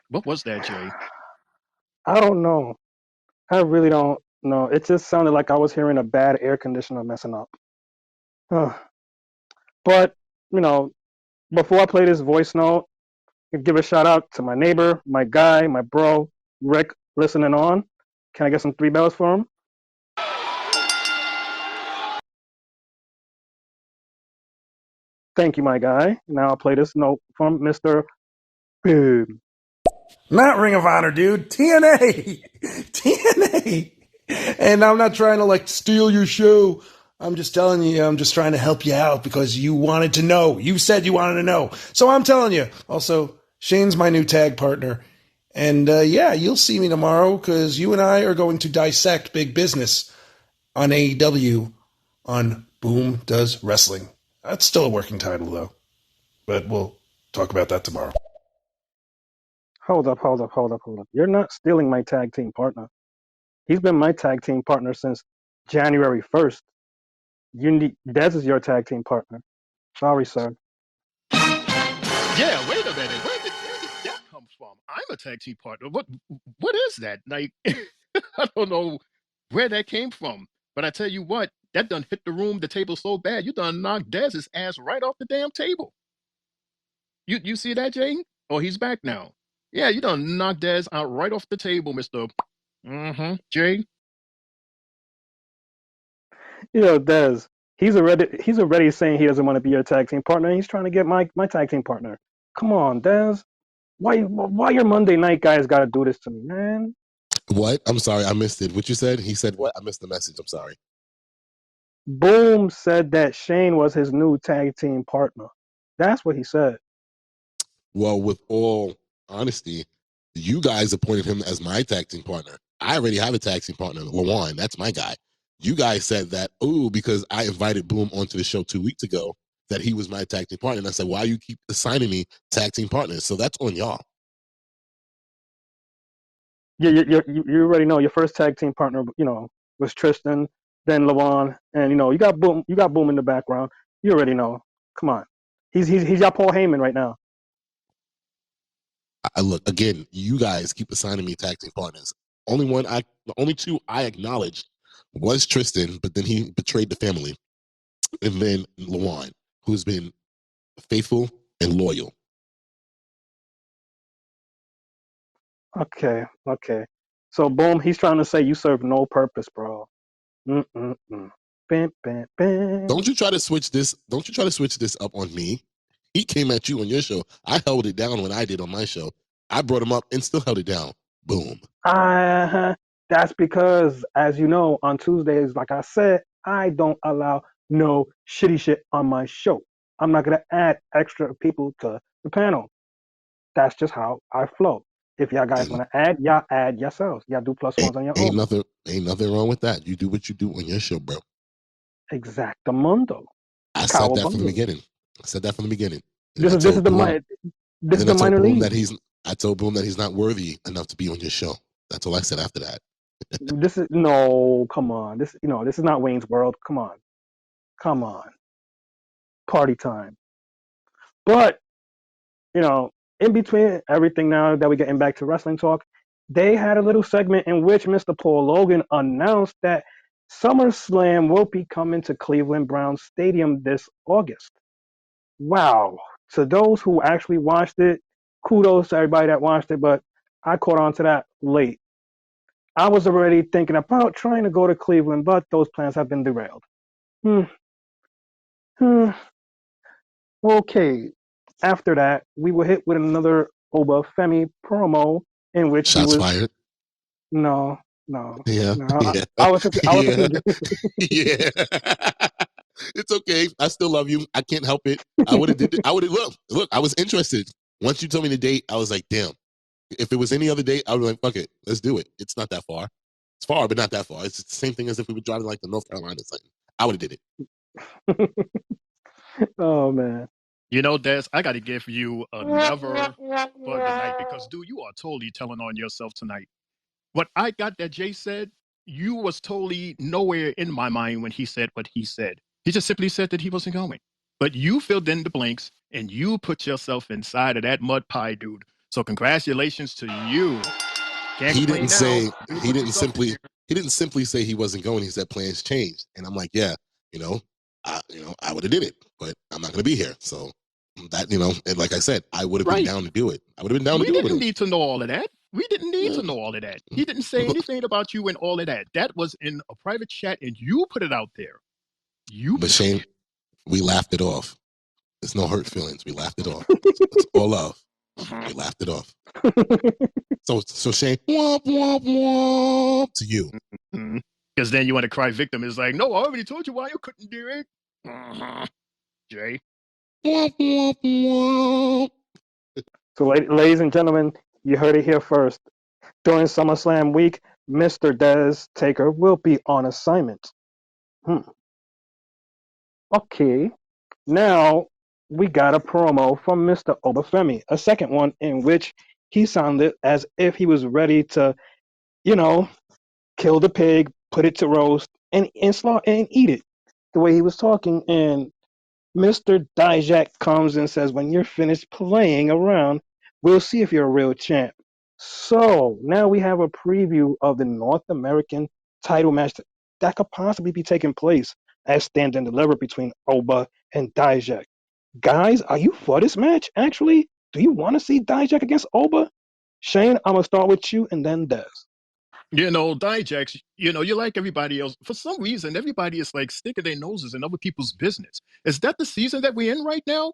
What was that, Jay? I don't know. I really don't know. It just sounded like I was hearing a bad air conditioner messing up. But you know, before I play this voice note, I give a shout out to my neighbor, my guy, my bro, Rick, listening on. Can I get some 3 bells for him? Thank you, my guy. Now I'll play this note from Mr. Boom. Not Ring of Honor, dude. TNA. TNA. And I'm not trying to steal your show. I'm just telling you, I'm just trying to help you out because you wanted to know. You said you wanted to know. So I'm telling you. Also, Shane's my new tag partner. And yeah, you'll see me tomorrow because you and I are going to dissect big business on AEW on Boom Does Wrestling. That's still a working title, though. But we'll talk about that tomorrow. Hold up, hold up, hold up, hold up. You're not stealing my tag team partner. He's been my tag team partner since January 1st. Dez is your tag team partner. Sorry, sir. Yeah, wait a minute. Where did that come from? I'm a tag team partner. What is that? Like I don't know where that came from. But I tell you what, That done hit the table so bad, you done knocked Dez's ass right off the damn table. You see that, Jay? Oh, he's back now. Yeah, you done knocked Dez out right off the table, Mr. Jay. Dez, he's already saying he doesn't want to be your tag team partner. He's trying to get my tag team partner. Come on, Dez. Why your Monday night guys got to do this to me, man? What? I'm sorry, I missed it. What you said? He said what? I missed the message. I'm sorry. Boom said that Shane was his new tag team partner. That's what he said. Well, with all honesty, you guys appointed him as my tag team partner. I already have a tag team partner, Lawan. That's my guy. You guys said that, because I invited Boom onto the show 2 weeks ago, that he was my tag team partner. And I said, why you keep assigning me tag team partners? So that's on y'all. You already know your first tag team partner, was Tristan, then Lawan, and you got Boom in the background. You already know. Come on, he's your Paul Heyman right now. I look again. You guys keep assigning me tag team partners. The only two I acknowledged was Tristan, but then he betrayed the family, and then Lawan, who's been faithful and loyal. Okay. So Boom, he's trying to say you serve no purpose, bro. Bam, bam, bam. Don't you try to switch this. Don't you try to switch this up on me. He came at you on your show. I held it down when I did on my show. I brought him up and still held it down. Boom. That's because, as you know, on Tuesdays, like I said, I don't allow no shitty shit on my show. I'm not gonna add extra people to the panel. That's just how I flow. If y'all guys want to add, y'all add yourselves. Y'all do plus ones on your Ain't own. nothing wrong with that. You do what you do on your show, bro. Exactamundo. I said that from the beginning. This is the minor league. I told Boom that he's not worthy enough to be on your show. That's all I said after that. Come on. This is not Wayne's World. Come on. Party time. But, in between everything now that we're getting back to wrestling talk, they had a little segment in which Mr. Paul Logan announced that SummerSlam will be coming to Cleveland Browns Stadium this August. Wow. To those who actually watched it, kudos to everybody that watched it, but I caught on to that late. I was already thinking about trying to go to Cleveland, but those plans have been derailed. Okay. After that, we were hit with another Oba Femi promo in which Shots he was fired. No. Yeah. I was just yeah. It's okay. I still love you. I can't help it. I would have did it. I would have look. I was interested. Once you told me the date, I was like, damn. If it was any other date, I would be like, fuck it, let's do it. It's not that far. It's far, but not that far. It's the same thing as if we were driving like to North Carolina or something. I would have did it. Oh man. Des, I got to give you another for tonight because, dude, you are totally telling on yourself tonight. What I got that Jay said, you was totally nowhere in my mind when he said what he said. He just simply said that he wasn't going. But you filled in the blanks and you put yourself inside of that mud pie, dude. So congratulations to you. He didn't simply say he wasn't going. He said plans changed. And I'm like, yeah, I would have did it, but I'm not going to be here. So that, and like I said, I would have been down to do it. I would have been down to do it. We didn't need to know all of that. We didn't need to know all of that. He didn't say anything about you and all of that. That was in a private chat and you put it out there. But Shane, we laughed it off. There's no hurt feelings. We laughed it off. It's all love. We laughed it off. So Shane, womp, womp, womp to you. Because then you want to cry victim. It's like, no, I already told you why you couldn't do it. Jay. Womp, womp, womp. So, ladies and gentlemen, you heard it here first. During SummerSlam week, Mr. Dez Taker will be on assignment. Okay. Now, we got a promo from Mr. Obafemi, a second one in which he sounded as if he was ready to, kill the pig, put it to roast, and eat it. The way he was talking, and Mr. Dijak comes and says, when you're finished playing around, we'll see if you're a real champ. So now we have a preview of the North American title match that could possibly be taking place as Stand and Deliver between Oba and Dijak. Guys, are you for this match? Actually, do you want to see Dijak against Oba? Shane, I'm gonna start with you and then Des. Dijaks, you're like everybody else. For some reason, everybody is like sticking their noses in other people's business. Is that the season that we're in right now?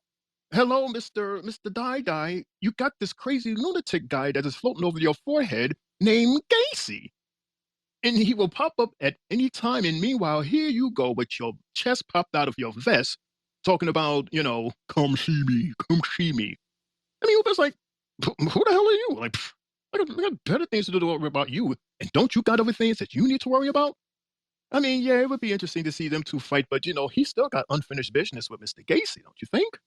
Hello, Mr. Dai. You got this crazy lunatic guy that is floating over your forehead named Gacy. And he will pop up at any time. And meanwhile, here you go with your chest popped out of your vest, talking about, come see me, come see me. I mean, it was like, who the hell are you? Like, I got better things to worry about you. And don't you got other things that you need to worry about? I mean, yeah, it would be interesting to see them two fight, but he still got unfinished business with Mr. Gacy, don't you think?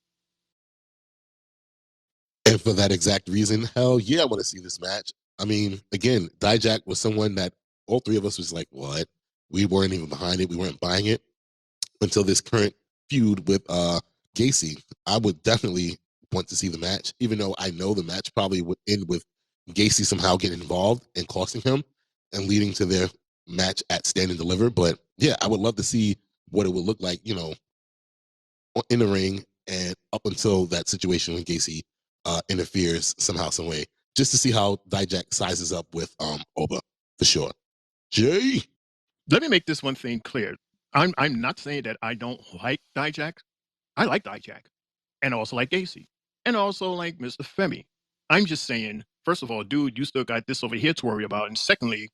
And for that exact reason, hell yeah, I want to see this match. I mean, again, Dijak was someone that all three of us was like, what? We weren't even behind it. We weren't buying it until this current feud with Gacy. I would definitely want to see the match, even though I know the match probably would end with Gacy somehow getting involved and costing him and leading to their match at Stand and Deliver. But yeah, I would love to see what it would look like, in the ring and up until that situation when Gacy interferes somehow, some way, just to see how Dijak sizes up with Oba for sure. Jay, Let me make this one thing clear. I'm not saying that I don't like Dijak. I like Dijak. And I also like Gacy. And I also like Mr. Femi. I'm just saying, first of all, dude, you still got this over here to worry about. And secondly,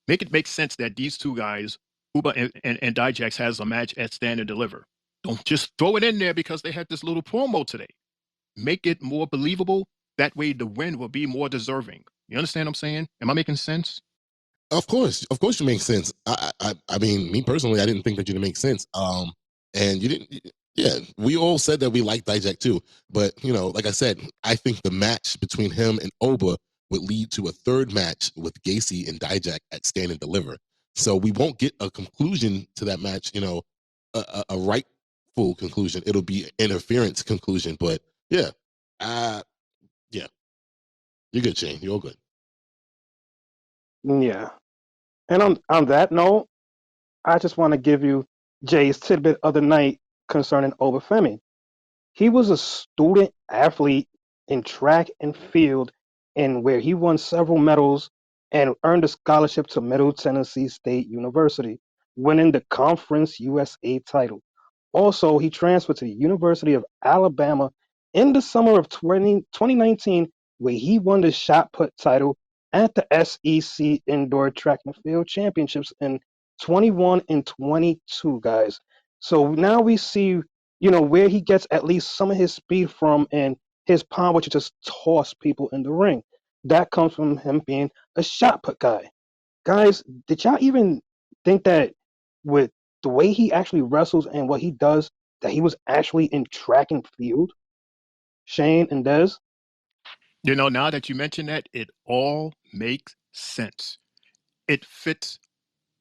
make it make sense that these two guys, Uba and Dijax, has a match at Stand and Deliver. Don't just throw it in there because they had this little promo today. Make it more believable. That way the win will be more deserving. You understand what I'm saying? Am I making sense? of course, you make sense. I mean, me personally, I didn't think that you didn't make sense. And you didn't. Yeah, we all said that we liked Dijak too, but like I said, I think the match between him and Oba would lead to a third match with Gacy and Dijak at Stand and Deliver. So we won't get a conclusion to that match. A rightful conclusion. It'll be an interference conclusion. But yeah, yeah, you're good, Shane. You're all good. Yeah. And on that note, I just want to give you Jay's tidbit of the night concerning Obafemi. He was a student athlete in track and field, and where he won several medals and earned a scholarship to Middle Tennessee State University, winning the Conference USA title. Also, he transferred to the University of Alabama in the summer of 2019, where he won the shot put title at the SEC Indoor Track and Field Championships in 21 and 22, guys. So now we see, where he gets at least some of his speed from and his power to just toss people in the ring. That comes from him being a shot put guy. Guys, did y'all even think that with the way he actually wrestles and what he does, that he was actually in track and field? Shane and Des? Now that you mention that, it all makes sense. It fits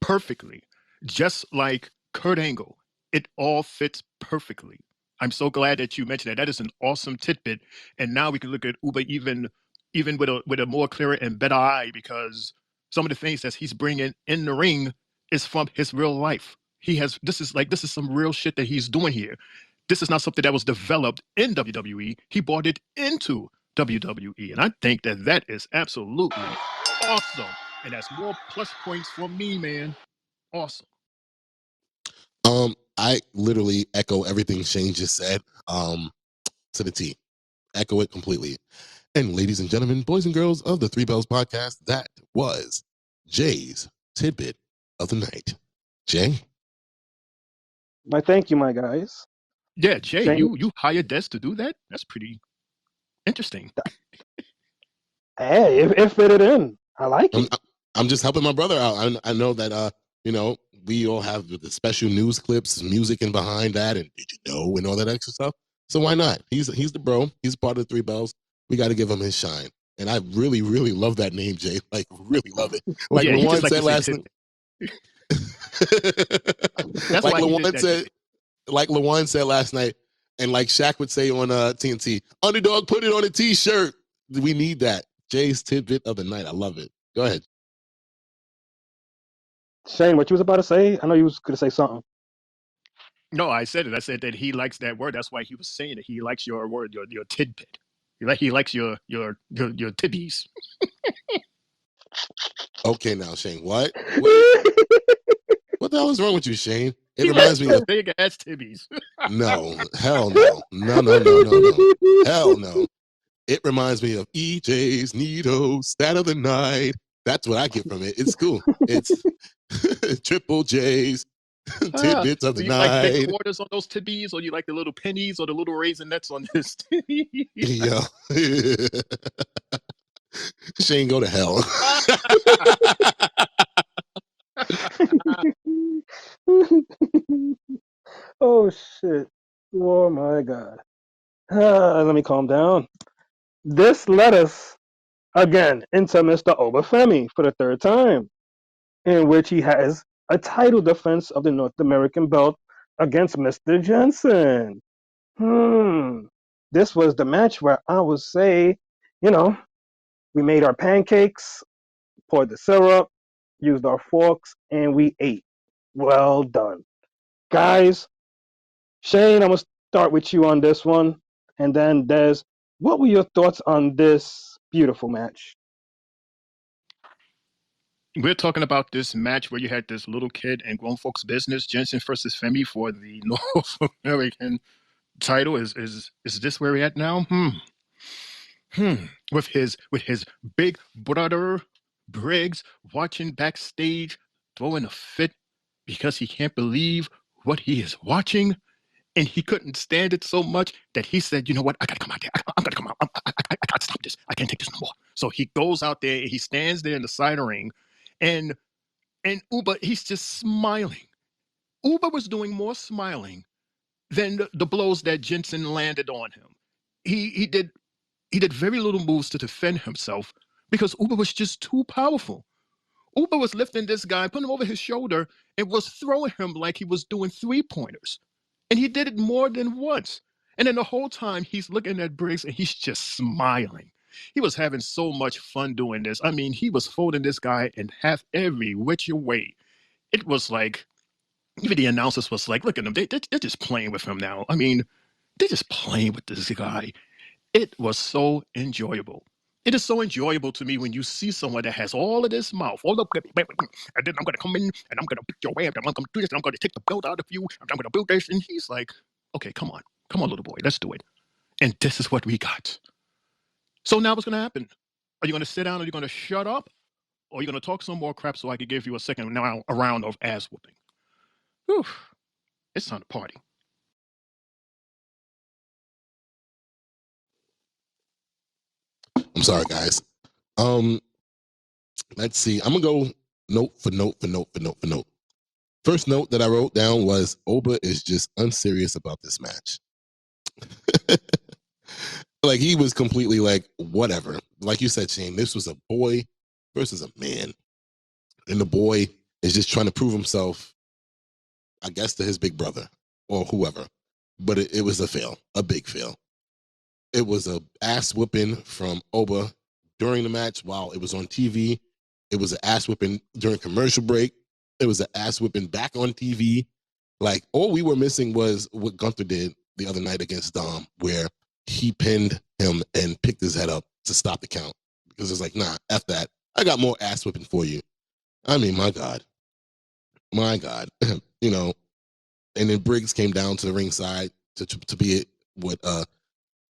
perfectly, just like Kurt Angle. It all fits perfectly. I'm so glad that you mentioned that. That is an awesome tidbit. And now we can look at Uba even with a more clearer and better eye, because some of the things that he's bringing in the ring is from his real life. This is some real shit that he's doing here. This is not something that was developed in WWE. He brought it into WWE, and I think that is absolutely awesome. And that's more plus points for me, man. Awesome. I literally echo everything Shane just said, to the T. Echo it completely. And ladies and gentlemen, boys and girls of the Three Bells podcast, that was Jay's tidbit of the night. Jay? Why, thank you, my guys. Yeah, Jay, Shane, you hired Des to do that? That's pretty interesting. hey, it fitted in. I like I'm, it. I'm just helping my brother out. I know that, we all have the special news clips, music and behind that, and did you know, and all that extra stuff. So why not? He's the bro. He's part of the Three Bells. We got to give him his shine. And I really, really love that name, Jay. Like, really love it. Like Yeah, he just Lawan like said to say last tidbit. night. That's like why he did Lawan that said, tidbit. like Lawan said last night, and like Shaq would say on TNT, underdog, put it on a t-shirt. We need that. Jay's tidbit of the night. I love it. Go ahead. Shane, what you was about to say? I know you was going to say something. No, I said it. I said that he likes that word. That's why he was saying it. He likes your word, your tidbit. He likes your tibbies. Okay, now Shane, what the hell is wrong with you, Shane? It He likes reminds me your of big ass tibbies. no, hell no, no, hell no. It reminds me of EJ's Nito stat of the night. That's what I get from it. It's cool. It's Triple J's tidbits of the Do you like big night. quarters on those tibbies, or you like the little pennies or the little raisinets on his tibbies? Yo, Shane, go to hell. Oh shit. Oh my god. Let me calm down. This led us again into Mr. Obafemi for the third time, in which he has a title defense of the North American belt against Mr. Jensen. This was the match where I would say, you know, we made our pancakes, poured the syrup, used our forks, and we ate. Well done. Guys, Shane, I'm going to start with you on this one. And then Des, what were your thoughts on this beautiful match? We're talking about this match where you had this little kid and grown folks business, Jensen versus Femi for the North American title. Is this where we're at now? With his big brother Briggs watching backstage, throwing a fit because he can't believe what he is watching. And he couldn't stand it so much that he said, "You know what? I gotta come out there. I'm gonna come out. I gotta stop this. I can't take this no more." So he goes out there. He stands there in the side of the ring, and Uber, he's just smiling. Uber was doing more smiling than the blows that Jensen landed on him. He did very little moves to defend himself because Uber was just too powerful. Uber was lifting this guy, putting him over his shoulder, and was throwing him like he was doing 3-pointers. And he did it more than once. And then the whole time he's looking at Briggs and he's just smiling. He was having so much fun doing this. I mean, he was folding this guy in half every which way. It was like, even the announcers was like, look at them. They're just playing with him now. I mean, they're just playing with this guy. It was so enjoyable. It is so enjoyable to me when you see someone that has all of this mouth, all of, and then I'm going to come in and I'm going to pick your way up, and I'm going to do this, and I'm going to take the belt out of you, and I'm going to build this. And he's like, okay, come on, little boy, let's do it. And this is what we got. So now what's going to happen? Are you going to sit down? Are you going to shut up? Or are you going to talk some more crap so I can give you a round of ass whooping? Whew. It's time to party. I'm sorry, guys. Let's see. I'm gonna go note for note for note for note for note. First note that I wrote down was Oba is just unserious about this match. Like he was completely like whatever. Like you said, Shane, this was a boy versus a man, and the boy is just trying to prove himself, I guess, to his big brother or whoever. But it was a fail, a big fail. It was a ass whooping from Oba during the match while it was on TV. It was an ass whipping during commercial break. It was an ass whipping back on TV. Like all we were missing was what Gunther did the other night against Dom, where he pinned him and picked his head up to stop the count. Because it's like, nah, F that. I got more ass whipping for you. I mean, my God. You know, and then Briggs came down to the ringside to be what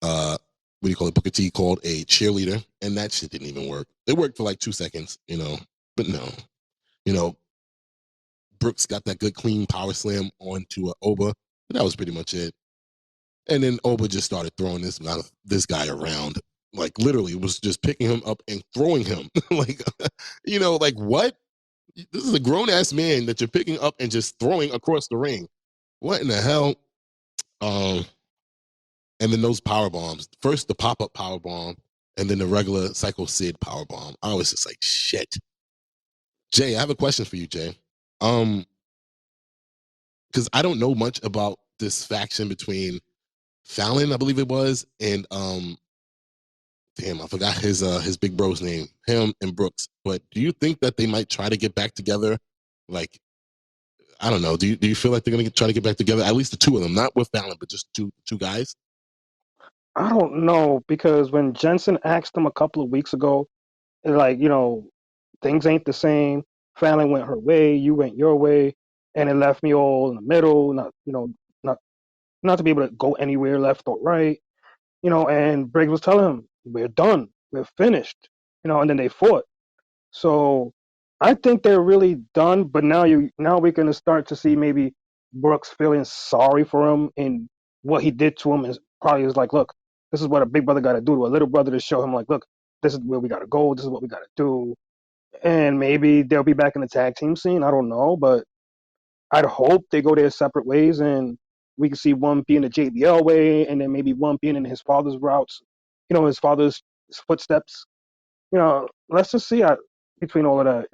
what do you call it? Booker T called a cheerleader, and that shit didn't even work. It worked for like 2 seconds, you know, but no, you know, Brooks got that good clean power slam onto Oba, but that was pretty much it. And then Oba just started throwing this guy around, like literally was just picking him up and throwing him, like, you know, like what? This is a grown ass man that you're picking up and just throwing across the ring. What in the hell? And then those power bombs. First the pop-up power bomb, and then the regular Psycho Sid power bomb. I was just like, shit. Jay, I have a question for you, Jay. Because I don't know much about this faction between Fallon, I believe it was, and damn, I forgot his big bro's name, him and Brooks. But do you think that they might try to get back together? Like, I don't know. Do you feel like they're gonna try to get back together? At least the two of them, not with Fallon, but just two guys. I don't know because when Jensen asked him a couple of weeks ago, like, things ain't the same. Fallon went her way, you went your way, and it left me all in the middle, not not to be able to go anywhere left or right, and Briggs was telling him, we're done, we're finished, and then they fought. So I think they're really done, but now we're gonna start to see maybe Brooks feeling sorry for him and what he did to him is probably is like, look, this is what a big brother gotta do to a little brother to show him like, look, this is where we gotta go, this is what we gotta do. And maybe they'll be back in the tag team scene. I don't know, but I'd hope they go their separate ways and we can see one being the JBL way and then maybe one being in his father's routes, his father's footsteps. Let's just see between all of that.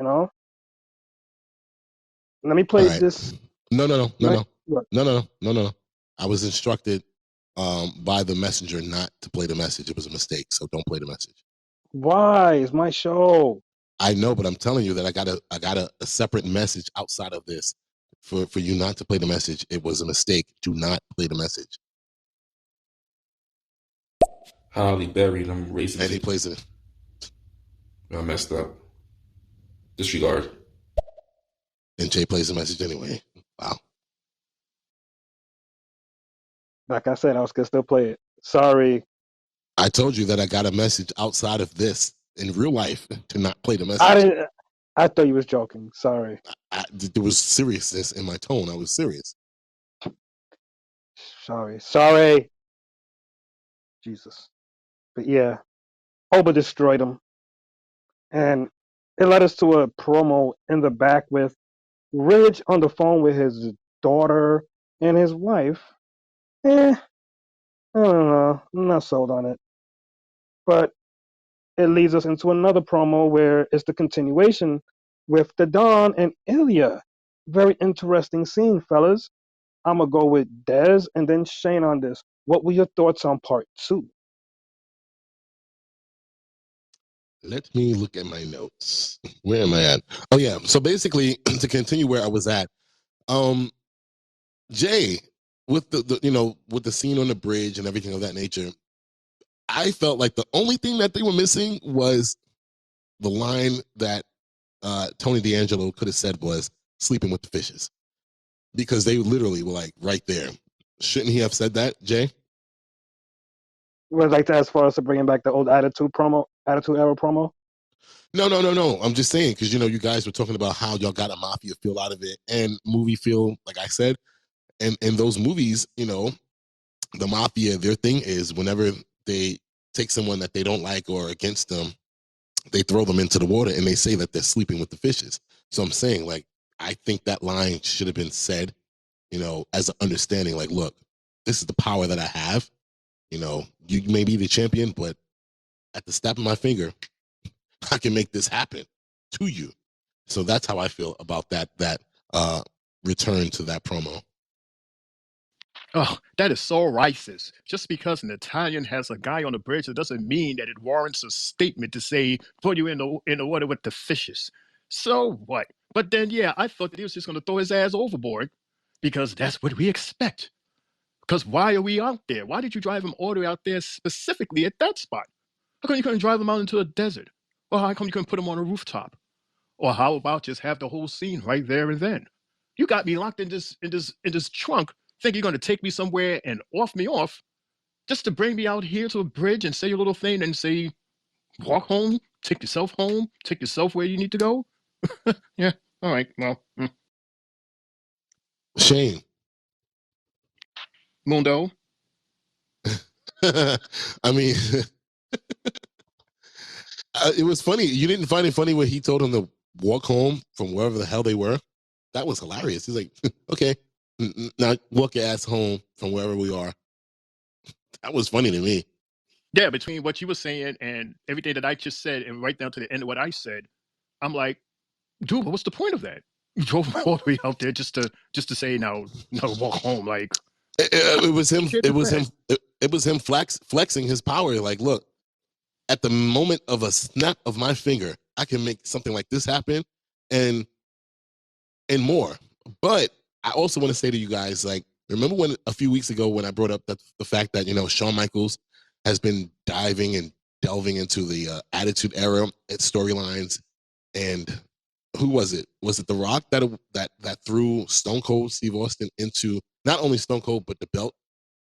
Let me All play right. this. No. I was instructed by the messenger not to play the message. It was a mistake, so don't play the message. Why? It's my show. I know, but I'm telling you that I got a separate message outside of this for you not to play the message. It was a mistake. Do not play the message. Holly buried him, racing. And he plays it. I messed up. Disregard. And Jay plays the message anyway. Wow. Like I said, I was gonna still play it. Sorry. I told you that I got a message outside of this in real life to not play the message. I thought you was joking. Sorry. There was seriousness in my tone. I was serious. Sorry. Jesus. But yeah, Oba destroyed him. And it led us to a promo in the back with Ridge on the phone with his daughter and his wife. I don't know. I'm not sold on it. But it leads us into another promo where it's the continuation with the Don and Ilya. Very interesting scene, fellas. I'm going to go with Dez and then Shane on this. What were your thoughts on part 2? Let me look at my notes. Where am I at? Oh yeah. So basically, to continue where I was at, Jay, with with the scene on the bridge and everything of that nature, I felt like the only thing that they were missing was the line that Tony D'Angelo could have said was sleeping with the fishes. Because they literally were like right there. Shouldn't he have said that, Jay? Would like to ask for us to bringing back the old Attitude Era promo? No. I'm just saying, because you guys were talking about how y'all got a mafia feel out of it and movie feel, like I said. And in those movies, the mafia, their thing is whenever they take someone that they don't like or against them, they throw them into the water and they say that they're sleeping with the fishes. So I'm saying, like, I think that line should have been said, as an understanding, like, look, this is the power that I have. You may be the champion, but at the snap of my finger, I can make this happen to you. So that's how I feel about that return to that promo. Oh, that is so racist. Just because an Italian has a guy on the bridge, it doesn't mean that it warrants a statement to say, put you in the water with the fishes. So what? But then, yeah, I thought that he was just going to throw his ass overboard because that's what we expect. Because why are we out there? Why did you drive him all the way out there specifically at that spot? How come you couldn't drive him out into a desert? Or how come you couldn't put him on a rooftop? Or how about just have the whole scene right there and then? You got me locked in this trunk, think you're going to take me somewhere and off me off, just to bring me out here to a bridge and say your little thing and say, walk home, take yourself where you need to go? Yeah, all right, well. Shane. Mundo. I mean, it was funny. You didn't find it funny when he told him to walk home from wherever the hell they were? That was hilarious. He's like, okay, now walk your ass home from wherever we are. That was funny to me. Yeah, between what you were saying and everything that I just said and right down to the end of what I said, I'm like, dude, what's the point of that? You drove all the way out there just to say now walk home. Like it was him. It was him flexing his power. Like, look, at the moment of a snap of my finger, I can make something like this happen, and more. But I also want to say to you guys, like, remember when a few weeks ago when I brought up the fact that, Shawn Michaels has been diving and delving into the Attitude Era storylines, and who was it? Was it The Rock that threw Stone Cold Steve Austin into not only Stone Cold but the belt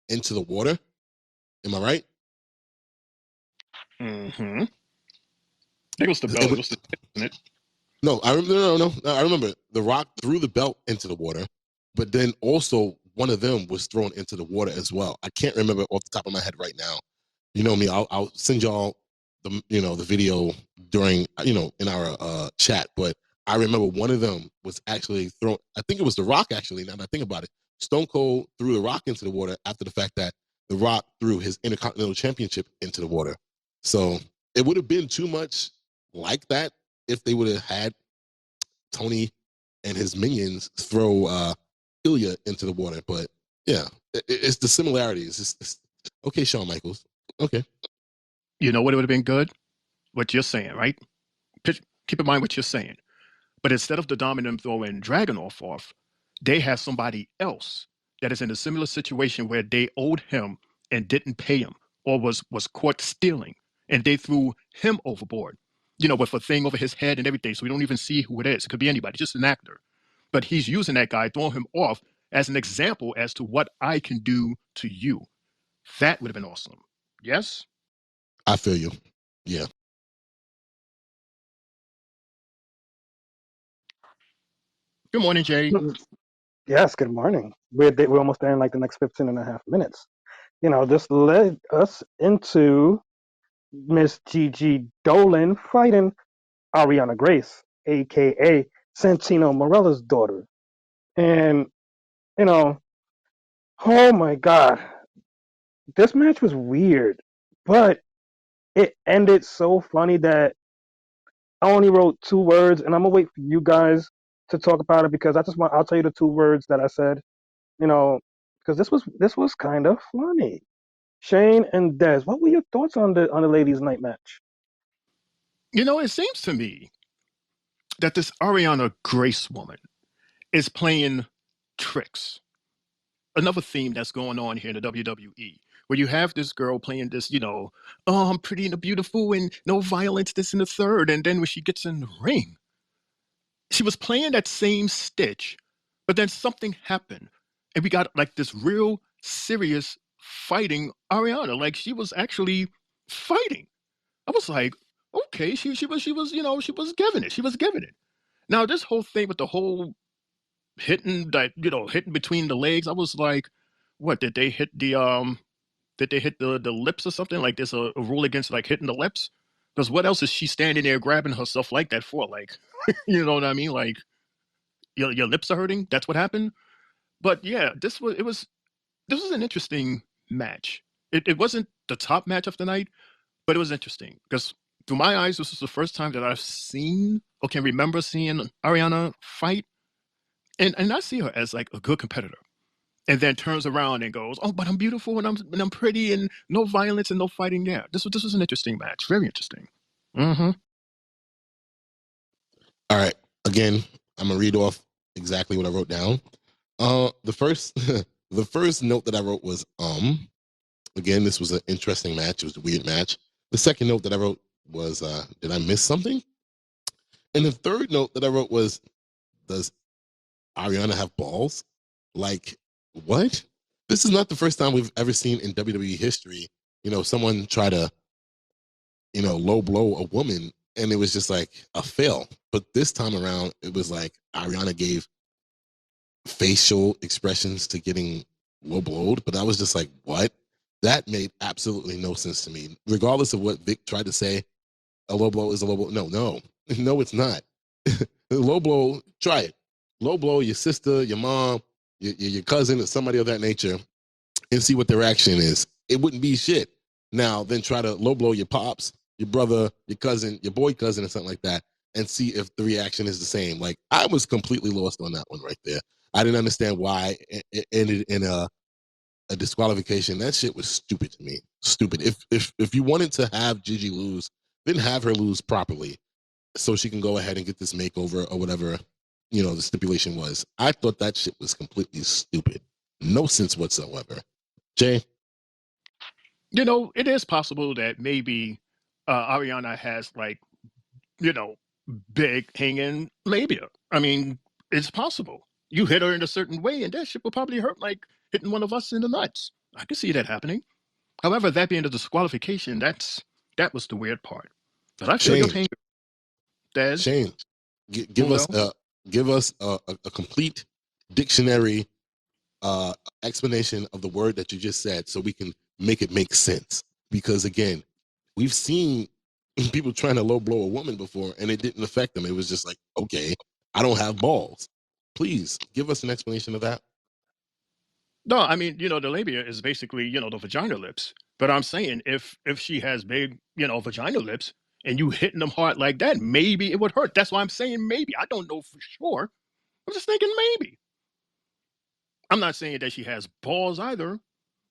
into the water? Am I right? Mm-hmm. I think it was the belt. It was the isn't it? No, I remember. No, I remember. The Rock threw the belt into the water, but then also one of them was thrown into the water as well. I can't remember off the top of my head right now. You know me. I'll send y'all the video during in our chat. But I remember one of them was actually thrown. I think it was The Rock actually. Now that I think about it, Stone Cold threw The Rock into the water after the fact that The Rock threw his Intercontinental Championship into the water. So it would have been too much like that if they would have had Tony and his minions throw Ilya into the water. But yeah, it's the similarities. It's okay, Shawn Michaels. Okay. You know what would have been good? What you're saying, right? Keep in mind what you're saying. But instead of the Dominant throwing Dragunov off, they have somebody else that is in a similar situation where they owed him and didn't pay him or was caught stealing, and they threw him overboard, with a thing over his head and everything, so we don't even see who it is. It could be anybody, just an actor. But he's using that guy, throwing him off as an example as to what I can do to you. That would have been awesome. Yes? I feel you. Yeah. Good morning, Jay. Yes, good morning. We're almost there in like the next 15 and a half minutes. This led us into Miss Gigi Dolan fighting Ariana Grace, aka Santino Morella's daughter. And, oh my God, this match was weird, but it ended so funny that I only wrote 2 words, and I'm gonna wait for you guys to talk about it because I'll tell you the 2 words that I said, because this was kind of funny. Shane and Des, what were your thoughts on the ladies' night match? It seems to me that this Ariana Grace woman is playing tricks. Another theme that's going on here in the WWE, where you have this girl playing this, oh, I'm pretty and beautiful and no violence, this and the third. And then when she gets in the ring, she was playing that same stitch, but then something happened. And we got like this real serious fighting Ariana. Like she was actually fighting. I was like, okay, she was, she was giving it. She was giving it. Now, this whole thing with the whole hitting between the legs, I was like, what did they hit the lips or something? Like there's a rule against like hitting the lips? Because what else is she standing there grabbing herself like that for? Like, you know what I mean? Like your lips are hurting. That's what happened. But yeah, this was an interesting match. It wasn't the top match of the night, but it was interesting because through my eyes, this was the first time that I've seen or can remember seeing Ariana fight, and I see her as like a good competitor. And then turns around and goes, "Oh, but I'm beautiful and I'm pretty and no violence and no fighting." Yeah, this was an interesting match, very interesting. Mm-hmm. All right. Again, I'm gonna read off exactly what I wrote down. The first the first note that I wrote was again, this was an interesting match. It was a weird match. The second note that I wrote was did I miss something? And the third note that I wrote was, does Ariana have balls? Like, what? This is not the first time we've ever seen in WWE history, someone try to, low blow a woman and it was just like a fail. But this time around, it was like Ariana gave facial expressions to getting low blowed, but I was just like, what? That made absolutely no sense to me. Regardless of what Vic tried to say, a low blow is a low blow. No, no, it's not. Low blow, try it. Low blow your sister, your mom, your cousin, or somebody of that nature, and see what their reaction is. It wouldn't be shit. Now, then try to low blow your pops, your brother, your cousin, your boy cousin, or something like that, and see if the reaction is the same. Like, I was completely lost on that one right there. I didn't understand why it ended in a disqualification. That shit was stupid to me. Stupid. If you wanted to have Gigi lose, then have her lose properly, so she can go ahead and get this makeover or whatever, the stipulation was. I thought that shit was completely stupid. No sense whatsoever. Jay? It is possible that maybe Ariana has big hanging labia. I mean, it's possible. You hit her in a certain way, and that shit will probably hurt like hitting one of us in the nuts. I can see that happening. However, that being the disqualification, that was the weird part. But I feel your Shane. pain, Des. Shane, give Mundo. us a complete dictionary explanation of the word that you just said so we can make it make sense. Because again, we've seen people trying to low blow a woman before and it didn't affect them. It was just like, okay, I don't have balls. Please give us an explanation of that. No, I mean, the labia is basically, the vagina lips. But I'm saying if she has big, vagina lips and you hitting them hard like that, maybe it would hurt. That's why I'm saying maybe. I don't know for sure. I'm just thinking maybe. I'm not saying that she has balls either.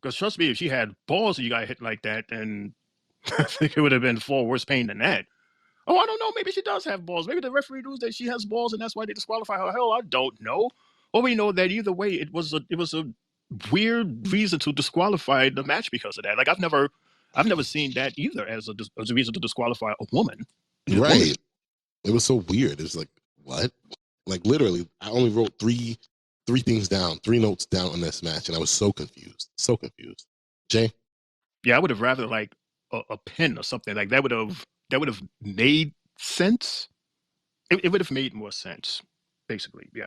Because trust me, if she had balls and you got hit like that, then I think it would have been far worse pain than that. Oh, I don't know. Maybe she does have balls. Maybe the referee knows that she has balls, and that's why they disqualify her. Hell, I don't know. Or we know that either way, it was a weird reason to disqualify the match because of that. Like I've never seen that either as a reason to disqualify a woman. Right. It was so weird. It was like, what? Like literally, I only wrote three things down, 3 notes down on this match, and I was so confused. So confused. Jay? Yeah, I would have rather like a pin or something like that. Would have made sense. It would have made more sense, basically. Yeah.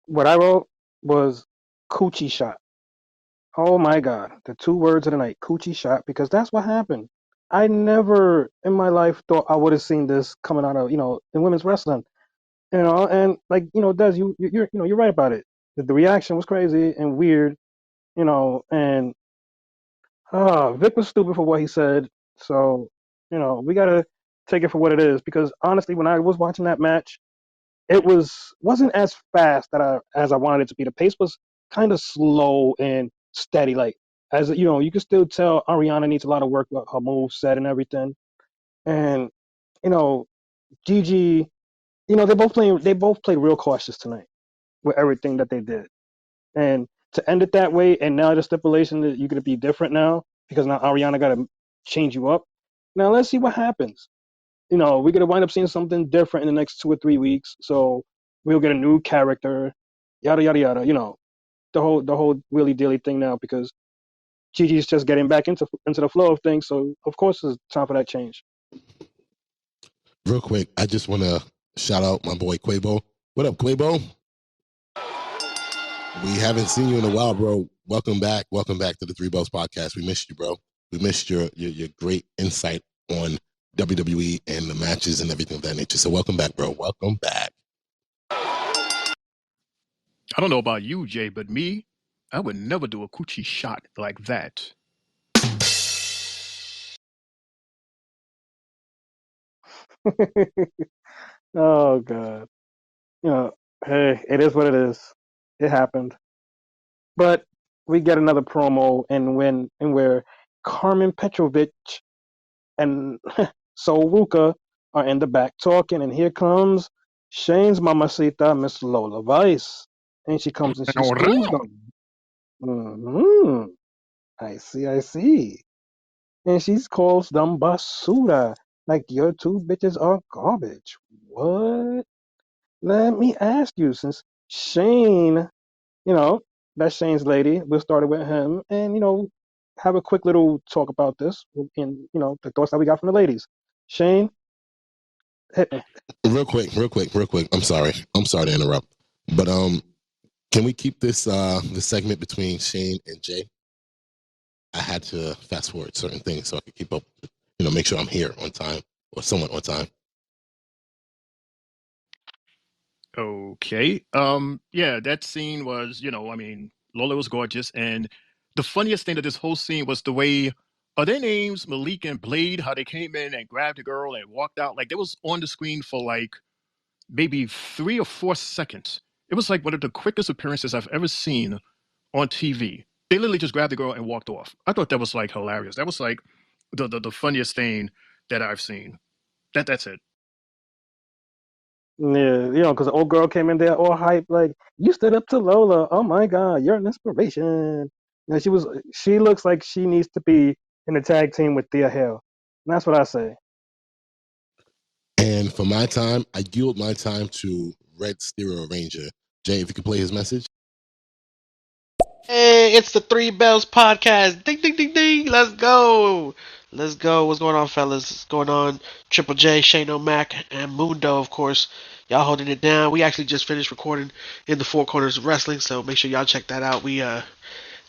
What I wrote was coochie shot. Oh my God, the 2 words of the night, coochie shot, because that's what happened. I never in my life thought I would have seen this coming out of in women's wrestling. And like Des, you're right about it. The reaction was crazy and weird. And Vic was stupid for what he said. So we gotta take it for what it is because honestly, when I was watching that match, it wasn't as fast as I wanted it to be. The pace was kind of slow and steady. Like as you can still tell Ariana needs a lot of work with her move set and everything. And you know, Gigi, they both played real cautious tonight with everything that they did. And to end it that way, and now the stipulation that you're gonna be different now because now Ariana got to change you up. Now let's see what happens. We're gonna wind up seeing something different in the next 2 or 3 weeks. So we'll get a new character, yada yada yada. The whole willy dilly thing now because Gigi's just getting back into the flow of things. So of course it's time for that change. Real quick, I just want to shout out my boy Quavo. What up, Quavo? We haven't seen you in a while, bro. Welcome back. Welcome back to the Three Bells Podcast. We missed you, bro. We missed your great insight on WWE and the matches and everything of that nature. So welcome back, bro. Welcome back. I don't know about you, Jay, but me, I would never do a coochie shot like that. Oh God. Hey, it is what it is. It happened. But we get another promo where Carmen Petrovic and Sol Ruka are in the back talking, and here comes Shane's mamacita, Miss Lola Vice, and she comes and she schools them. I see. And she calls them basura, like your 2 bitches are garbage. What? Let me ask you, since Shane, you know, that's Shane's lady. We'll start with him, and have a quick little talk about this, and the thoughts that we got from the ladies. Shane, hit me. Real quick. I'm sorry to interrupt, but can we keep this segment between Shane and Jay? I had to fast forward certain things so I could keep up. Make sure I'm here on time or somewhat on time. Okay. Yeah, that scene was, I mean, Lola was gorgeous. And the funniest thing of this whole scene was the way are their names Malik and Blade, how they came in and grabbed the girl and walked out. Like they was on the screen for like maybe 3 or 4 seconds. It was like one of the quickest appearances I've ever seen on TV. They literally just grabbed the girl and walked off. I thought that was like hilarious. That was like the funniest thing that I've seen. That's it. Yeah, because the old girl came in there all hype, like, you stood up to Lola. Oh my God, you're an inspiration. She looks like she needs to be in the tag team with Thea Hale. And that's what I say. And for my time, I yield my time to Red Stereo Ranger. Jay, if you could play his message. Hey, it's the Three Bells podcast. Ding, ding, ding, ding. Let's go. Let's go. What's going on, fellas? What's going on? Triple J, Shane O'Mac, and Mundo, of course. Y'all holding it down. We actually just finished recording in the Four Corners of Wrestling, so make sure y'all check that out. We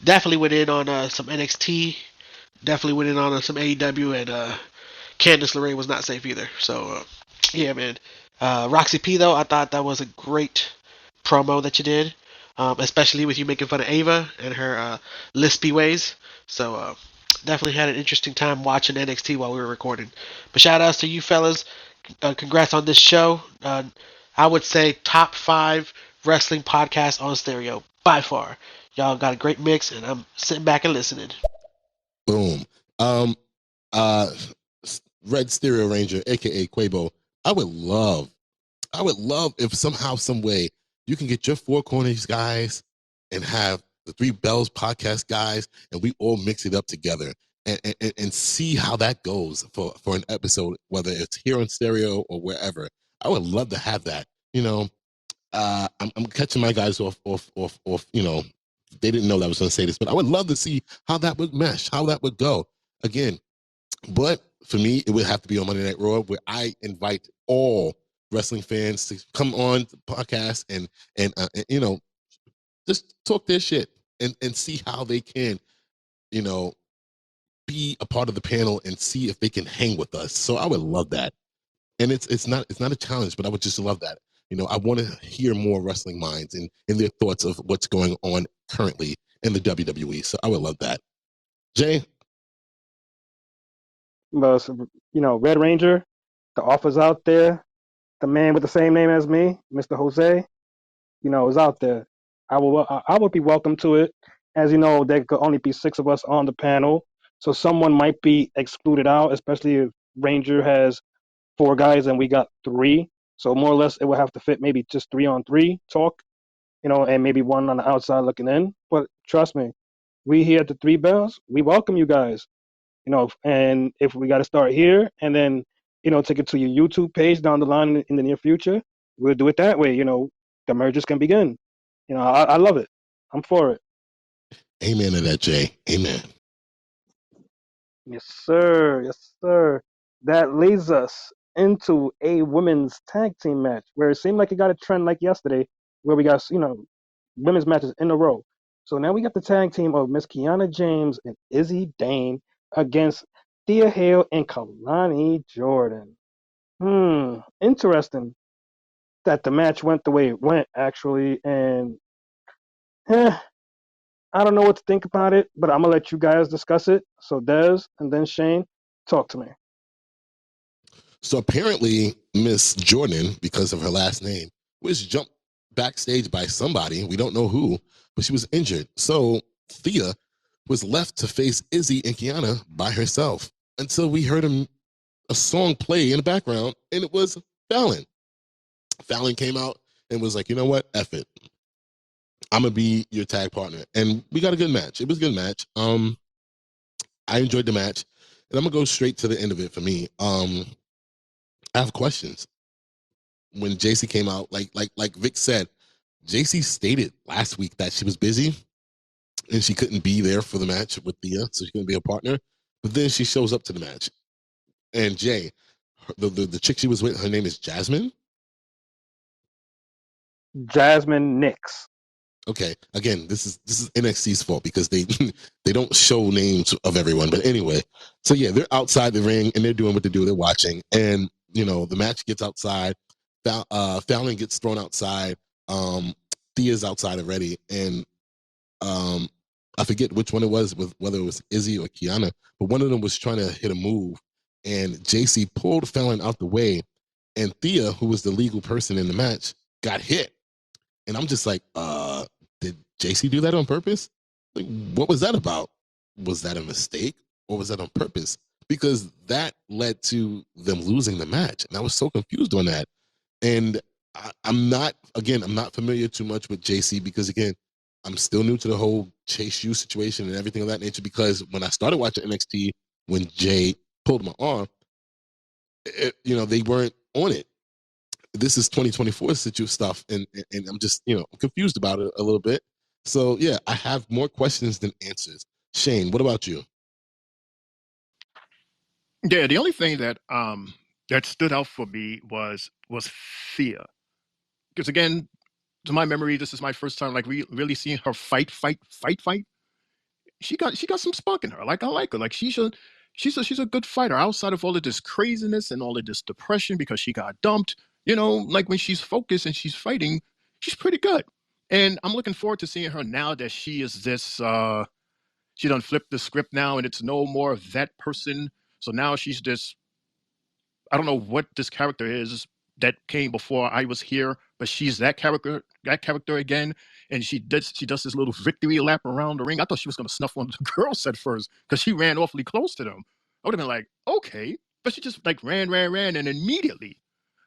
definitely went in on some NXT, definitely went in on some AEW, and Candice LeRae was not safe either. So, yeah, man. Roxy P, though, I thought that was a great promo that you did, especially with you making fun of Ava and her lispy ways. So, definitely had an interesting time watching NXT while we were recording. But shout outs to you fellas. Congrats on this show. I would say top 5 wrestling podcasts on stereo by far. Y'all got a great mix, and I'm sitting back and listening. Boom. Um, uh, Red Stereo Ranger, aka Quavo. I would love if somehow, some way, you can get your Four Corners guys and have the Three Bells podcast guys, and we all mix it up together and see how that goes for an episode, whether it's here on stereo or wherever. I would love to have that. I'm catching my guys off. They didn't know that I was going to say this, but I would love to see how that would mesh, how that would go. Again, but for me, it would have to be on Monday Night Raw, where I invite all wrestling fans to come on the podcast and just talk their shit and see how they can, you know, be a part of the panel and see if they can hang with us. So I would love that. And it's not a challenge, but I would just love that. I want to hear more wrestling minds and their thoughts of what's going on currently in the WWE. So I would love that. Jay, But, Red Ranger, the offer's out there. The man with the same name as me, Mr. Jose, is out there. I would be welcome to it. As you know, there could only be 6 of us on the panel, so someone might be excluded out, especially if Ranger has 4 guys and we got 3. So more or less, it would have to fit maybe just 3-on-3 talk, and maybe one on the outside looking in. But trust me, we here at the Three Bells, we welcome you guys. And if we got to start here and then, take it to your YouTube page down the line in the near future, we'll do it that way. The mergers can begin. I love it. I'm for it. amen to that, Jay. Amen. Yes, sir. Yes, sir. That leads us into a women's tag team match where it seemed like it got a trend like yesterday, where we got, women's matches in a row. So now we got the tag team of Miss Kiana James and Izzy Dane against Thea Hale and Kalani Jordan. Interesting that the match went the way it went, actually. And I don't know what to think about it, but I'm going to let you guys discuss it. So, Des and then Shane, talk to me. So apparently, Miss Jordan, because of her last name, was jumped backstage by somebody. We don't know who, but she was injured. So Thea was left to face Izzy and Kiana by herself until we heard a song play in the background, and it was Fallon. Fallon came out and was like, you know what? F it. I'm gonna be your tag partner. And we got a good match. It was a good match. I enjoyed the match. And I'm gonna go straight to the end of it for me. I have questions. When JC came out, like Vic said, JC stated last week that she was busy and she couldn't be there for the match with Thea, so she couldn't be a partner. But then she shows up to the match. And Jay, the chick she was with, her name is Jasmine. Jasmine Nix. Okay, again, this is NXT's fault because they they don't show names of everyone. But anyway, so yeah, they're outside the ring and they're doing what they do. They're watching, and the match gets outside. Fallon gets thrown outside. Thea's outside already, and I forget which one it was, whether it was Izzy or Kiana, but one of them was trying to hit a move, and JC pulled Fallon out the way, and Thea, who was the legal person in the match, got hit. And I'm just like, did JC do that on purpose? Like, what was that about? Was that a mistake or was that on purpose? Because that led to them losing the match. And I was so confused on that. And I'm not familiar too much with JC because again, I'm still new to the whole Chase U situation and everything of that nature. Because when I started watching NXT, when Jay pulled my arm, they weren't on it. This is 2024 stuff, and I'm just confused about it a little bit. So yeah, I have more questions than answers. Shane, what about you? Yeah, the only thing that that stood out for me was Thea, because again, to my memory, this is my first time like really seeing her fight. She got some spunk in her. Like I like her. Like she's a good fighter outside of all of this craziness and all of this depression because she got dumped. Like when she's focused and she's fighting, she's pretty good. And I'm looking forward to seeing her now that she is this. She done flipped the script now, and it's no more of that person. So now she's this. I don't know what this character is that came before I was here, but she's that character again. And she does this little victory lap around the ring. I thought she was gonna snuff one of the girls at first because she ran awfully close to them. I would have been like, okay. But she just like ran, and immediately.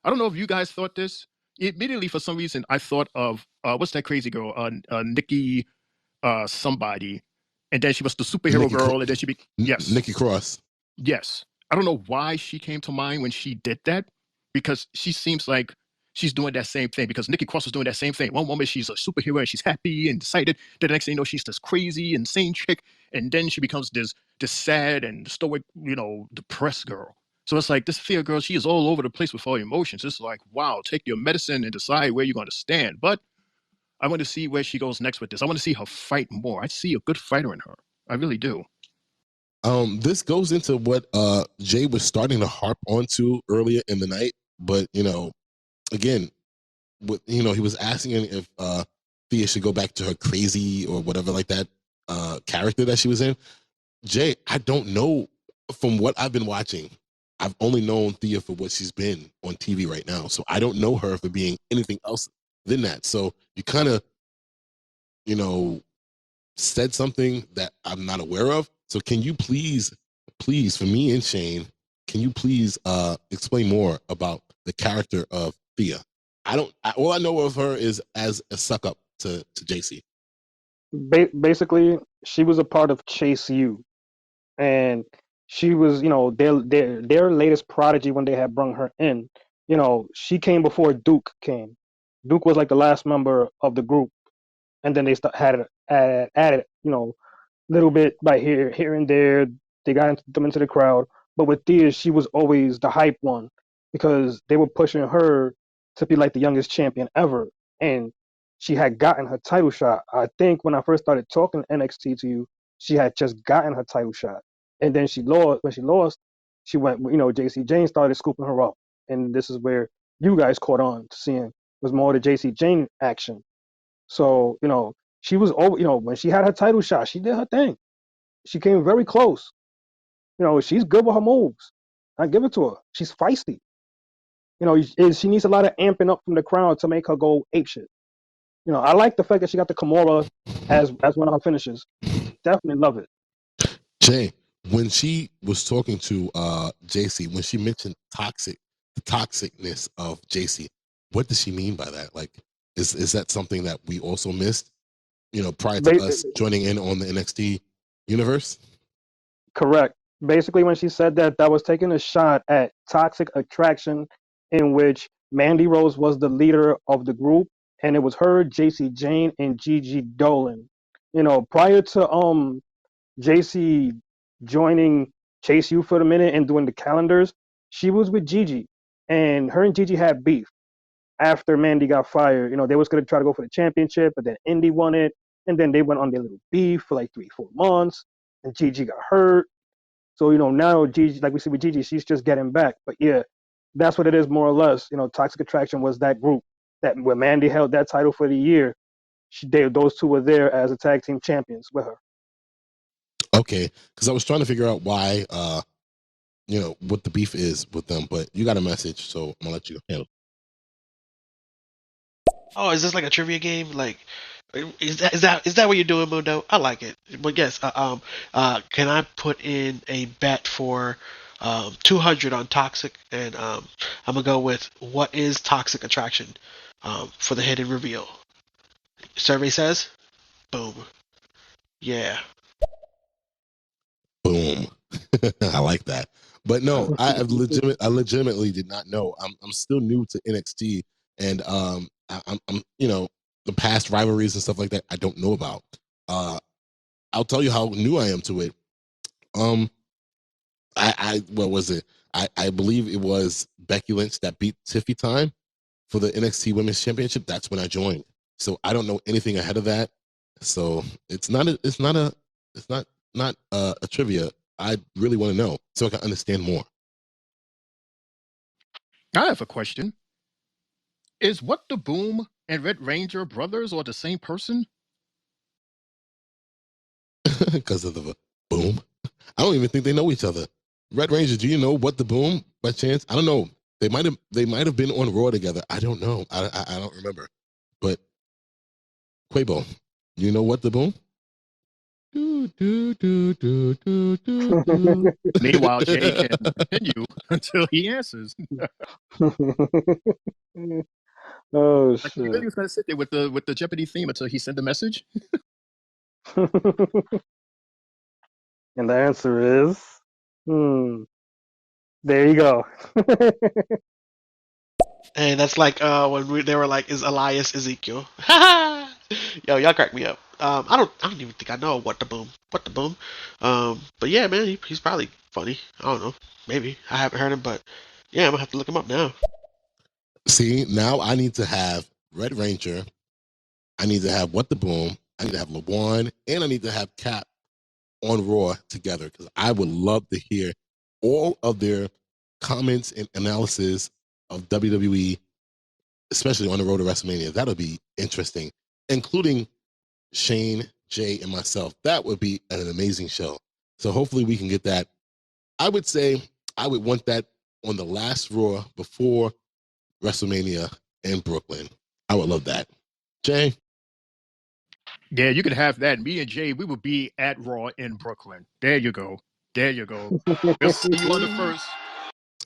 I don't know if you guys thought this. Immediately, for some reason, I thought of what's that crazy girl? Nikki somebody. And then she was the superhero girl, and then she yes. Nikki Cross. Yes. I don't know why she came to mind when she did that, because she seems like she's doing that same thing, because Nikki Cross was doing that same thing. One moment she's a superhero and she's happy and excited. Then the next thing you know, she's this crazy, insane chick. And then she becomes this sad and stoic, depressed girl. So it's like this Thea girl, she is all over the place with all emotions. It's like, wow, take your medicine and decide where you're going to stand. But I want to see where she goes next with this. I want to see her fight more. I see a good fighter in her. I really do. This goes into what Jay was starting to harp onto earlier in the night, but again, he was asking if Thea should go back to her crazy or whatever like that character that she was in. Jay, I don't know. From what I've been watching, I've only known Thea for what she's been on TV right now, so I don't know her for being anything else than that. So you kind of, said something that I'm not aware of. So can you please, for me and Shane, can you please explain more about the character of Thea? All I know of her is as a suck up to JC. Basically, she was a part of Chase U, and she was, their latest prodigy when they had brung her in. She came before Duke came. Duke was like the last member of the group, and then they had it added, little bit by here and there. They got them into the crowd. But with Thea, she was always the hype one because they were pushing her to be like the youngest champion ever. And she had gotten her title shot. I think when I first started talking NXT to you, she had just gotten her title shot. And then she lost. When she lost, she went, JC Jane started scooping her up. And this is where you guys caught on to seeing was more the JC Jane action. So, she was over, when she had her title shot, she did her thing. She came very close. She's good with her moves. I give it to her. She's feisty. She needs a lot of amping up from the crowd to make her go apeshit. I like the fact that she got the Kimura as one of her finishes. Definitely love it. Jay, when she was talking to JC, when she mentioned the toxicness of JC, what does she mean by that? Like, is that something that we also missed? Prior to us joining in on the NXT universe? Correct. Basically, when she said that, that was taking a shot at toxic attraction, in which Mandy Rose was the leader of the group, and it was her, JC Jane, and Gigi Dolan. Prior to JC joining Chase U for the minute and doing the calendars, she was with Gigi, and her and Gigi had beef after Mandy got fired. They was gonna try to go for the championship, but then Indy won it, and then they went on their little beef for like 3-4 months, and Gigi got hurt. So now Gigi, like we see with Gigi, she's just getting back. But yeah, that's what it is more or less. Toxic Attraction was that group that when Mandy held that title for the year, those two were there as a tag team champions with her. Okay, because I was trying to figure out why, what the beef is with them, but you got a message, so I'm gonna let you handle. Oh, is this like a trivia game? Like, is that what you're doing, Mundo? I like it. But yes, can I put in a bet for 200 on toxic, and I'm gonna go with what is toxic attraction for the hidden reveal. Survey says, boom, yeah. Boom. I like that. But no, I legitimately did not know. I'm still new to NXT, and I'm the past rivalries and stuff like that I don't know about. I'll tell you how new I am to it. I what was it? I believe it was Becky Lynch that beat Tiffy Time for the NXT Women's Championship. That's when I joined. So I don't know anything ahead of that. So it's not a trivia. I really want to know so I can understand more. I have a question. Is What the Boom and Red Ranger brothers or the same person? Because of the boom. I don't even think they know each other. Red Ranger, do you know What the Boom by chance? I don't know. They might have been on Raw together. I don't know. I don't remember. But Quavo, you know What the Boom? Meanwhile, Jay can continue until he answers. Oh Like he really shit. was gonna sit there with the Jeopardy theme until he sent the message. And the answer is, there you go. And that's like when they were like, "Is Elias Ezekiel?" Yo, y'all crack me up. I don't even think I know what the boom. But yeah, man, he's probably funny. I don't know, maybe I haven't heard him, but yeah, I'm gonna have to look him up now. See, now I need to have Red Ranger. I need to have What the Boom. I need to have LeBron, and I need to have Cap on Raw together because I would love to hear all of their comments and analysis of WWE, especially on the road to WrestleMania. That'll be interesting, including Shane, Jay, and myself. That would be an amazing show. So hopefully we can get that. I would say I would want that on the last Raw before WrestleMania in Brooklyn. I would love that. Jay? Yeah, you could have that. Me and Jay, we would be at Raw in Brooklyn. There you go. There you go. We'll see you on the first.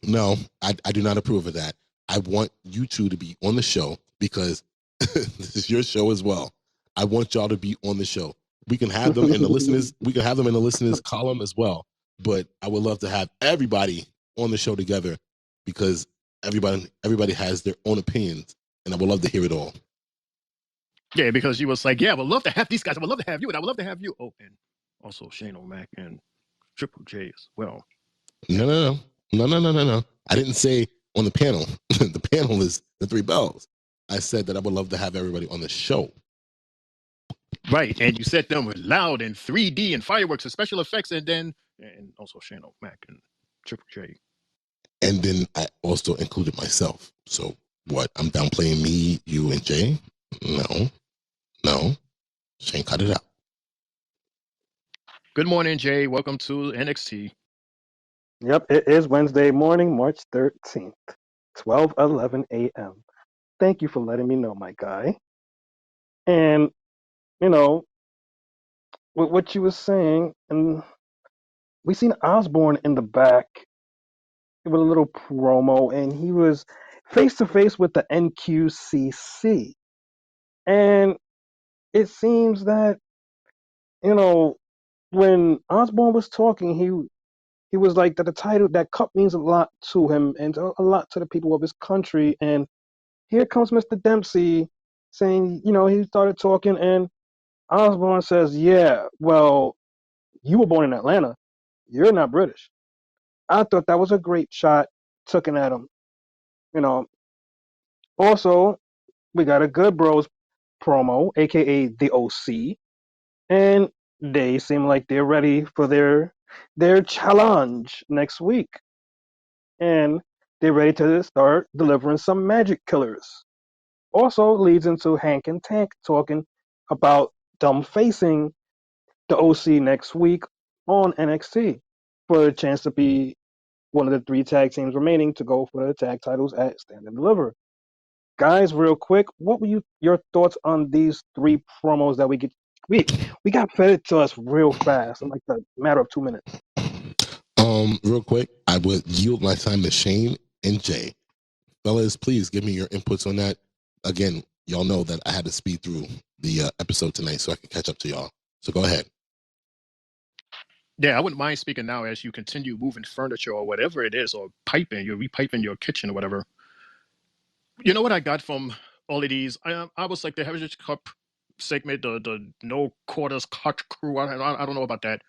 No, I do not approve of that. I want you two to be on the show because this is your show as well. I want y'all to be on the show. We can have them in the listeners. We can have them in the listeners column as well. But I would love to have everybody on the show together because everybody has their own opinions, and I would love to hear it all. Yeah, because you was like, yeah, I would love to have these guys. I would love to have you, and I would love to have you. Oh, and also Shane O'Mac and Triple J as well. No. I didn't say on the panel. The panel is the Three Bells. I said that I would love to have everybody on the show. Right, and you set them with loud and 3D and fireworks and special effects, and also Shane O'Mac and Triple J. And then I also included myself. So what? I'm downplaying me, you, and Jay? No. Shane, cut it out. Good morning, Jay. Welcome to NXT. Yep, it is Wednesday morning, March 13th, 12:11 a.m. Thank you for letting me know, my guy. And, you know, with what you were saying, and we seen Osborne in the back with a little promo, and he was face to face with the NQCC. And it seems that, when Osborne was talking, he was like that the title, that cup means a lot to him and a lot to the people of his country. And here comes Mr. Dempsey saying, he started talking, and Osborne says, yeah, well, you were born in Atlanta. You're not British. I thought that was a great shot taken at him. You know, also, we got a Good Bros promo, aka the OC, and they seem like they're ready for their challenge next week. And they're ready to start delivering some magic killers. Also leads into Hank and Tank talking about them facing the OC next week on NXT for a chance to be one of the three tag teams remaining to go for the tag titles at Stand and Deliver. Guys, real quick, what were your thoughts on these three promos that we got fed it to us real fast in like the matter of 2 minutes? Real quick, I would yield my time to Shane and Jay. Fellas, please give me your inputs on that. Again, y'all know that I had to speed through the episode tonight so I could catch up to y'all. So go ahead. Yeah, I wouldn't mind speaking now as you continue moving furniture or whatever it is, or piping, you're repiping your kitchen or whatever. You know what I got from all of these? I was like the Heritage Cup segment, the no quarters cut crew. I don't know about that.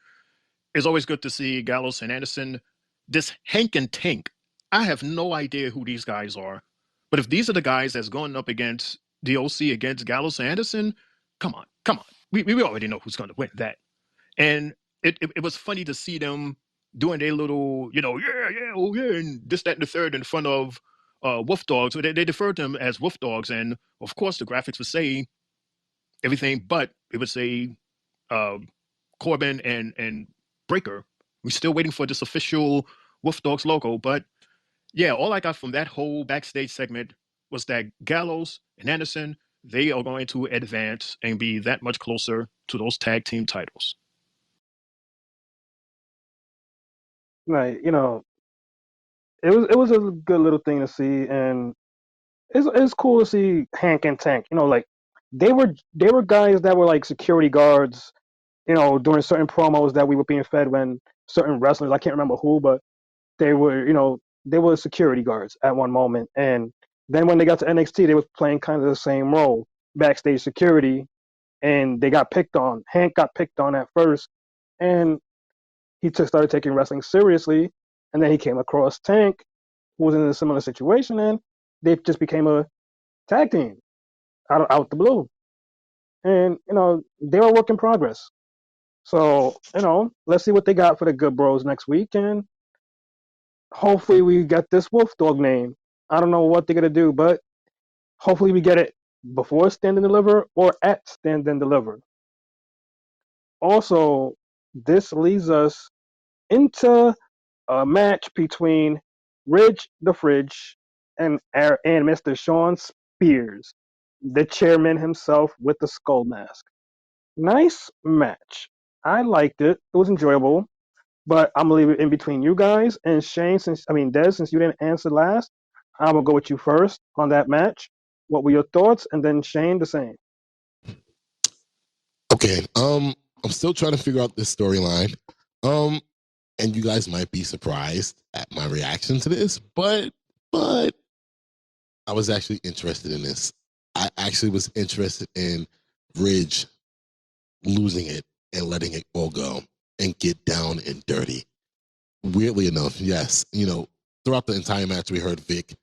It's always good to see Gallows and Anderson. This Hank and Tank, I have no idea who these guys are. But if these are the guys that's going up against the OC against Gallows and Anderson, come on. We already know who's going to win that. And it was funny to see them doing their little, oh yeah, and this, that, and the third in front of Wolf Dogs. So they deferred them as Wolf Dogs. And of course, the graphics would say everything, but it would say Corbin and Breaker. We're still waiting for this official Wolf Dogs logo. But yeah, all I got from that whole backstage segment was that Gallows and Anderson, they are going to advance and be that much closer to those tag team titles. Like, it was a good little thing to see, and it's cool to see Hank and Tank. Like they were guys that were like security guards, during certain promos that we were being fed when certain wrestlers, I can't remember who, but they were security guards at one moment, and then when they got to NXT, they was playing kind of the same role, backstage security, and they got picked on. Hank got picked on at first, and he started taking wrestling seriously, and then he came across Tank, who was in a similar situation, and they just became a tag team out the blue. And they were a work in progress. So let's see what they got for the Good Bros next week, and hopefully we get this Wolf Dog name. I don't know what they're gonna do, but hopefully we get it before Stand and Deliver or at Stand and Deliver. Also, this leads us into a match between Ridge the Fridge and Mr. Sean Spears, the chairman himself with the skull mask. Nice match. I liked it. It was enjoyable. But I'm gonna leave it in between you guys and Shane. Des, since you didn't answer last, I'm gonna go with you first on that match. What were your thoughts? And then Shane, the same. Okay. I'm still trying to figure out this storyline. And you guys might be surprised at my reaction to this, but I was actually interested in this. I actually was interested in Ridge losing it and letting it all go and get down and dirty. Weirdly enough, yes, throughout the entire match, we heard Vic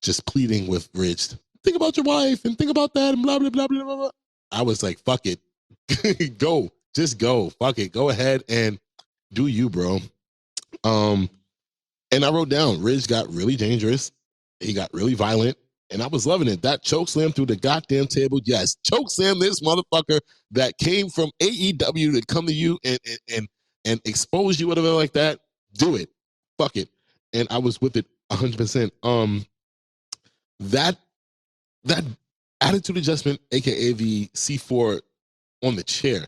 just pleading with Ridge, think about your wife and think about that and blah, blah, blah, blah, blah. I was like, fuck it. Go. Just go. Fuck it. Go ahead and do you, bro. And I wrote down, Ridge got really dangerous. He got really violent. And I was loving it. That choke slam through the goddamn table. Yes, choke slam this motherfucker that came from AEW to come to you and expose you, whatever like that. Do it. Fuck it. And I was with it 100%. That attitude adjustment, aka the C4 on the chair,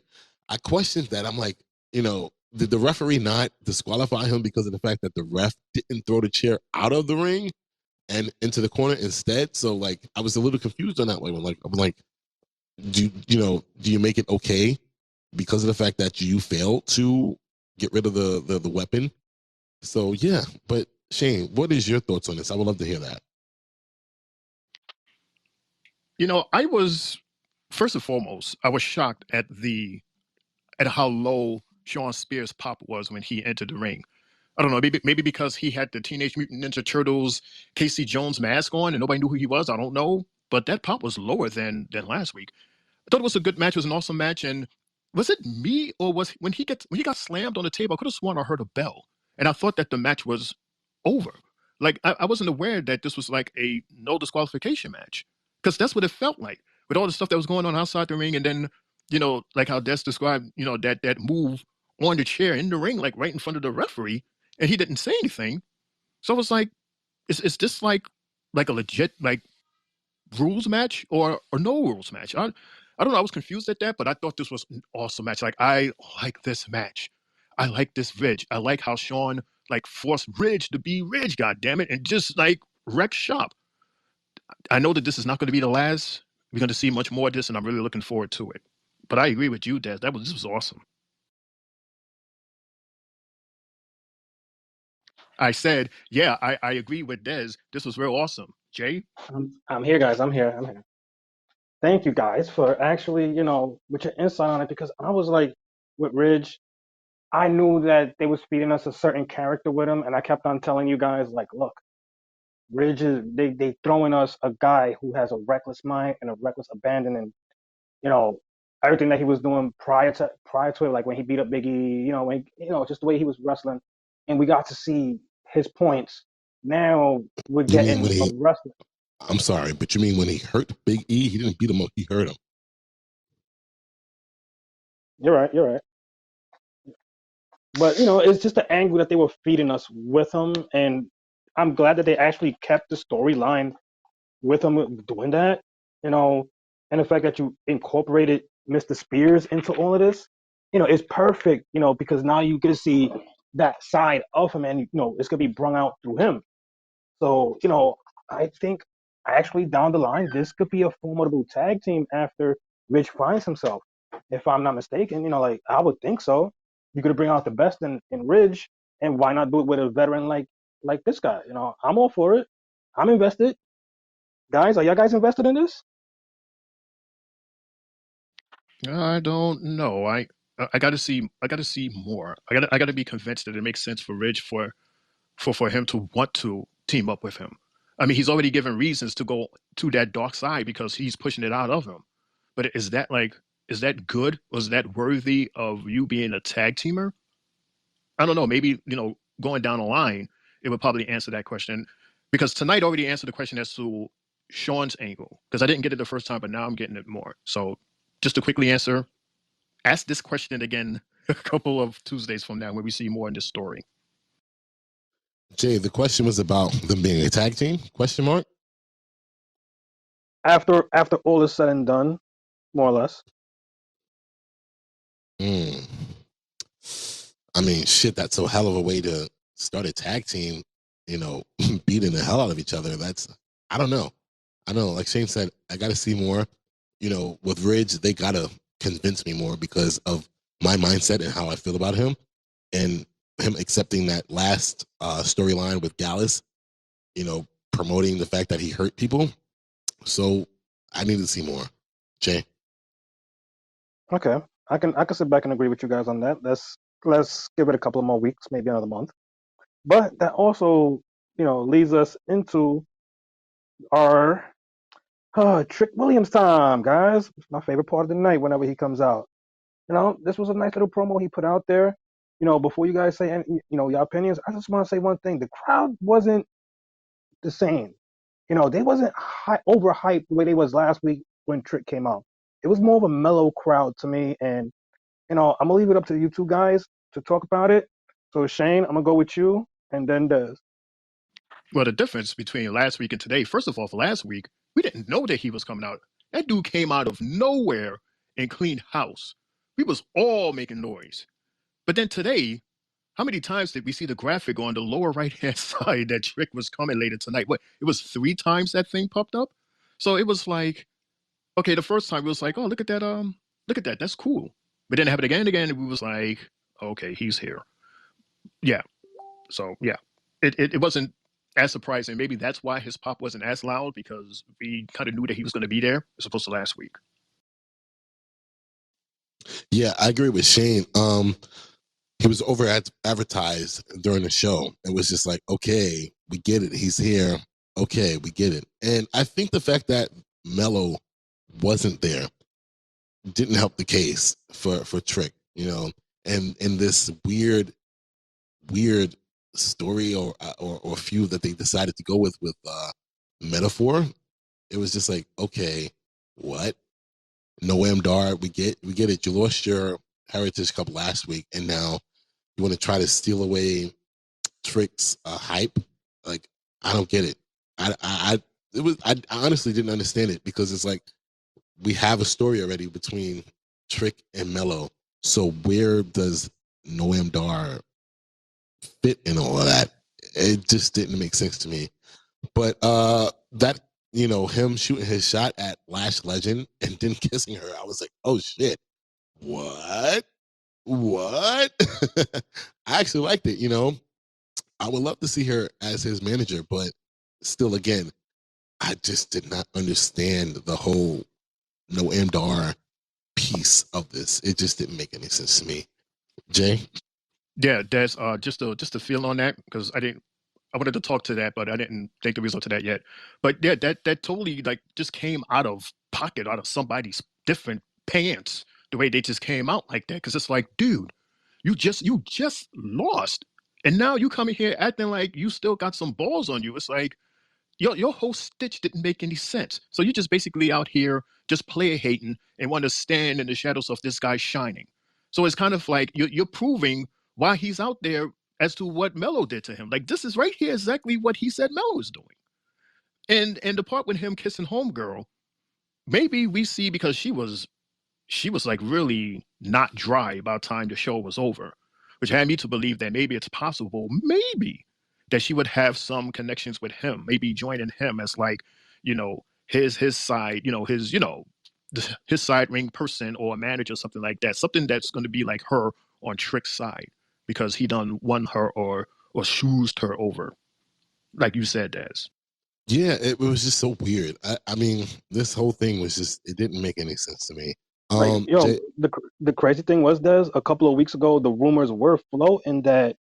I questioned that. I'm like, did the referee not disqualify him because of the fact that the ref didn't throw the chair out of the ring and into the corner instead? So like, I was a little confused on that way. I'm like, do you make it okay because of the fact that you failed to get rid of the weapon? So yeah, but Shane, what is your thoughts on this? I would love to hear that. I was, first and foremost, I was shocked at how low Sean Spears' pop was when he entered the ring. I don't know, maybe because he had the Teenage Mutant Ninja Turtles Casey Jones mask on and nobody knew who he was. I don't know, but that pop was lower than last week. I thought it was a good match. It was an awesome match. And was it me or was when he got slammed on the table? I could have sworn I heard a bell, and I thought that the match was over. Like I wasn't aware that this was like a no disqualification match, because that's what it felt like with all the stuff that was going on outside the ring, and then like how Des described, that move on the chair in the ring, like right in front of the referee, and he didn't say anything. So I was like, is this like a legit like rules match or no rules match? I don't know. I was confused at that, but I thought this was an awesome match. Like I like this match. I like this Ridge. I like how Sean like force Ridge to be Ridge, goddammit, and just like wreck shop. I know that this is not going to be the last. We're going to see much more of this, and I'm really looking forward to it. But I agree with you, Des. This was awesome. I said, yeah, I agree with Des. This was real awesome. Jay? I'm here, guys. I'm here. I'm here. Thank you, guys, for actually, with your insight on it, because I was like, with Ridge, I knew that they was feeding us a certain character with him, and I kept on telling you guys, like, look, Ridge is they throwing us a guy who has a reckless mind and a reckless abandon, and you know everything that he was doing prior to it, like when he beat up Biggie, just the way he was wrestling, and we got to see his points. Now we're You mean when getting a he? wrestler. I'm sorry, but you mean when he hurt Big E? He didn't beat him up. He hurt him. You're right. You're right. But it's just the angle that they were feeding us with him, and I'm glad that they actually kept the storyline with him doing that. You know, and the fact that you incorporated Mr. Spears into all of this, is perfect. Because now you get to see that side of him, and it's gonna be brung out through him. So, I think actually down the line, this could be a formidable tag team after Rich finds himself. If I'm not mistaken, like I would think so. You could bring out the best in Ridge, and why not do it with a veteran like this guy? I'm all for it. I'm invested. Guys, are y'all guys invested in this? I don't know. I got to see. I got to see more. I got to be convinced that it makes sense for Ridge for him to want to team up with him. I mean, he's already given reasons to go to that dark side because he's pushing it out of him. But is that good? Was that worthy of you being a tag teamer? I don't know. Maybe, going down the line, it would probably answer that question. Because tonight already answered the question as to Sean's angle. Because I didn't get it the first time, but now I'm getting it more. So just to quickly answer, ask this question again a couple of Tuesdays from now when we see more in this story. Jay, the question was about them being a tag team? Question mark. After all is said and done, more or less. I mean, shit, that's a hell of a way to start a tag team, beating the hell out of each other. I don't know. I know, like Shane said, I got to see more. With Ridge, they got to convince me more because of my mindset and how I feel about him. And him accepting that last storyline with Gallus, promoting the fact that he hurt people. So I need to see more. Jay. Okay, I can sit back and agree with you guys on that. Let's give it a couple of more weeks, maybe another month. But that also, leads us into our Trick Williams time, guys. It's my favorite part of the night whenever he comes out. This was a nice little promo he put out there. Before you guys say any, your opinions, I just want to say one thing: the crowd wasn't the same. They wasn't overhyped the way they was last week when Trick came out. It was more of a mellow crowd to me, and I'm gonna leave it up to you two guys to talk about it. So Shane, I'm gonna go with you, and then Des. Well, the difference between last week and today, first of all, for last week, we didn't know that he was coming out. That dude came out of nowhere and cleaned house. We was all making noise. But then today, how many times did we see the graphic on the lower right-hand side that Trick was coming later tonight? What, it was 3 times that thing popped up? So it was like, okay, the first time it was like, oh, look at that, that's cool. But then it happened again and again, and we was like, okay, he's here. Yeah. So yeah, it wasn't as surprising. Maybe that's why his pop wasn't as loud, because we kind of knew that he was going to be there as opposed to last week. Yeah, I agree with Shane. He was over advertised during the show. It was just like, okay, we get it. He's here. Okay, we get it. And I think the fact that Mello wasn't there didn't help the case for Trick, and in this weird story or feud that they decided to go with Metaphor. It was just like, okay, what? Noam Dar, we get it. You lost your Heritage Cup last week, and now you want to try to steal away Trick's hype. Like, I don't get it. I honestly didn't understand it, because it's like we have a story already between Trick and Mello. So where does Noam Dar fit in all of that. It just didn't make sense to me. But that, him shooting his shot at Lash Legend and then kissing her, I was like, oh shit, what? I actually liked it. I would love to see her as his manager, but still, again, I just did not understand the whole Noam Dar piece of this. It just didn't make any sense to me. Jay? Yeah, that's just to feel on that, because I wanted to talk to that, but I didn't think the result to that yet. But yeah, that totally like just came out of pocket, out of somebody's different pants, the way they just came out like that. Because it's like, dude, you just lost, and now you coming here acting like you still got some balls on you. It's like your whole stitch didn't make any sense. So you just basically out here just player hating and want to stand in the shadows of this guy shining. So it's kind of like you're proving why he's out there as to what Melo did to him. Like, this is right here exactly what he said Melo is doing. And the part with him kissing homegirl, maybe we see because she was like really not dry by the time the show was over, which had me to believe that maybe it's possible, maybe that she would have some connections with him, maybe joining him as like, his side, his side ring person or a manager, something like that, something that's going to be like her on Trick's side because he done won her or shoosed her over, like you said, Daz. Yeah, it was just so weird. I mean, this whole thing was just, it didn't make any sense to me. Like, Jay, the crazy thing was, Des, a couple of weeks ago, the rumors were floating that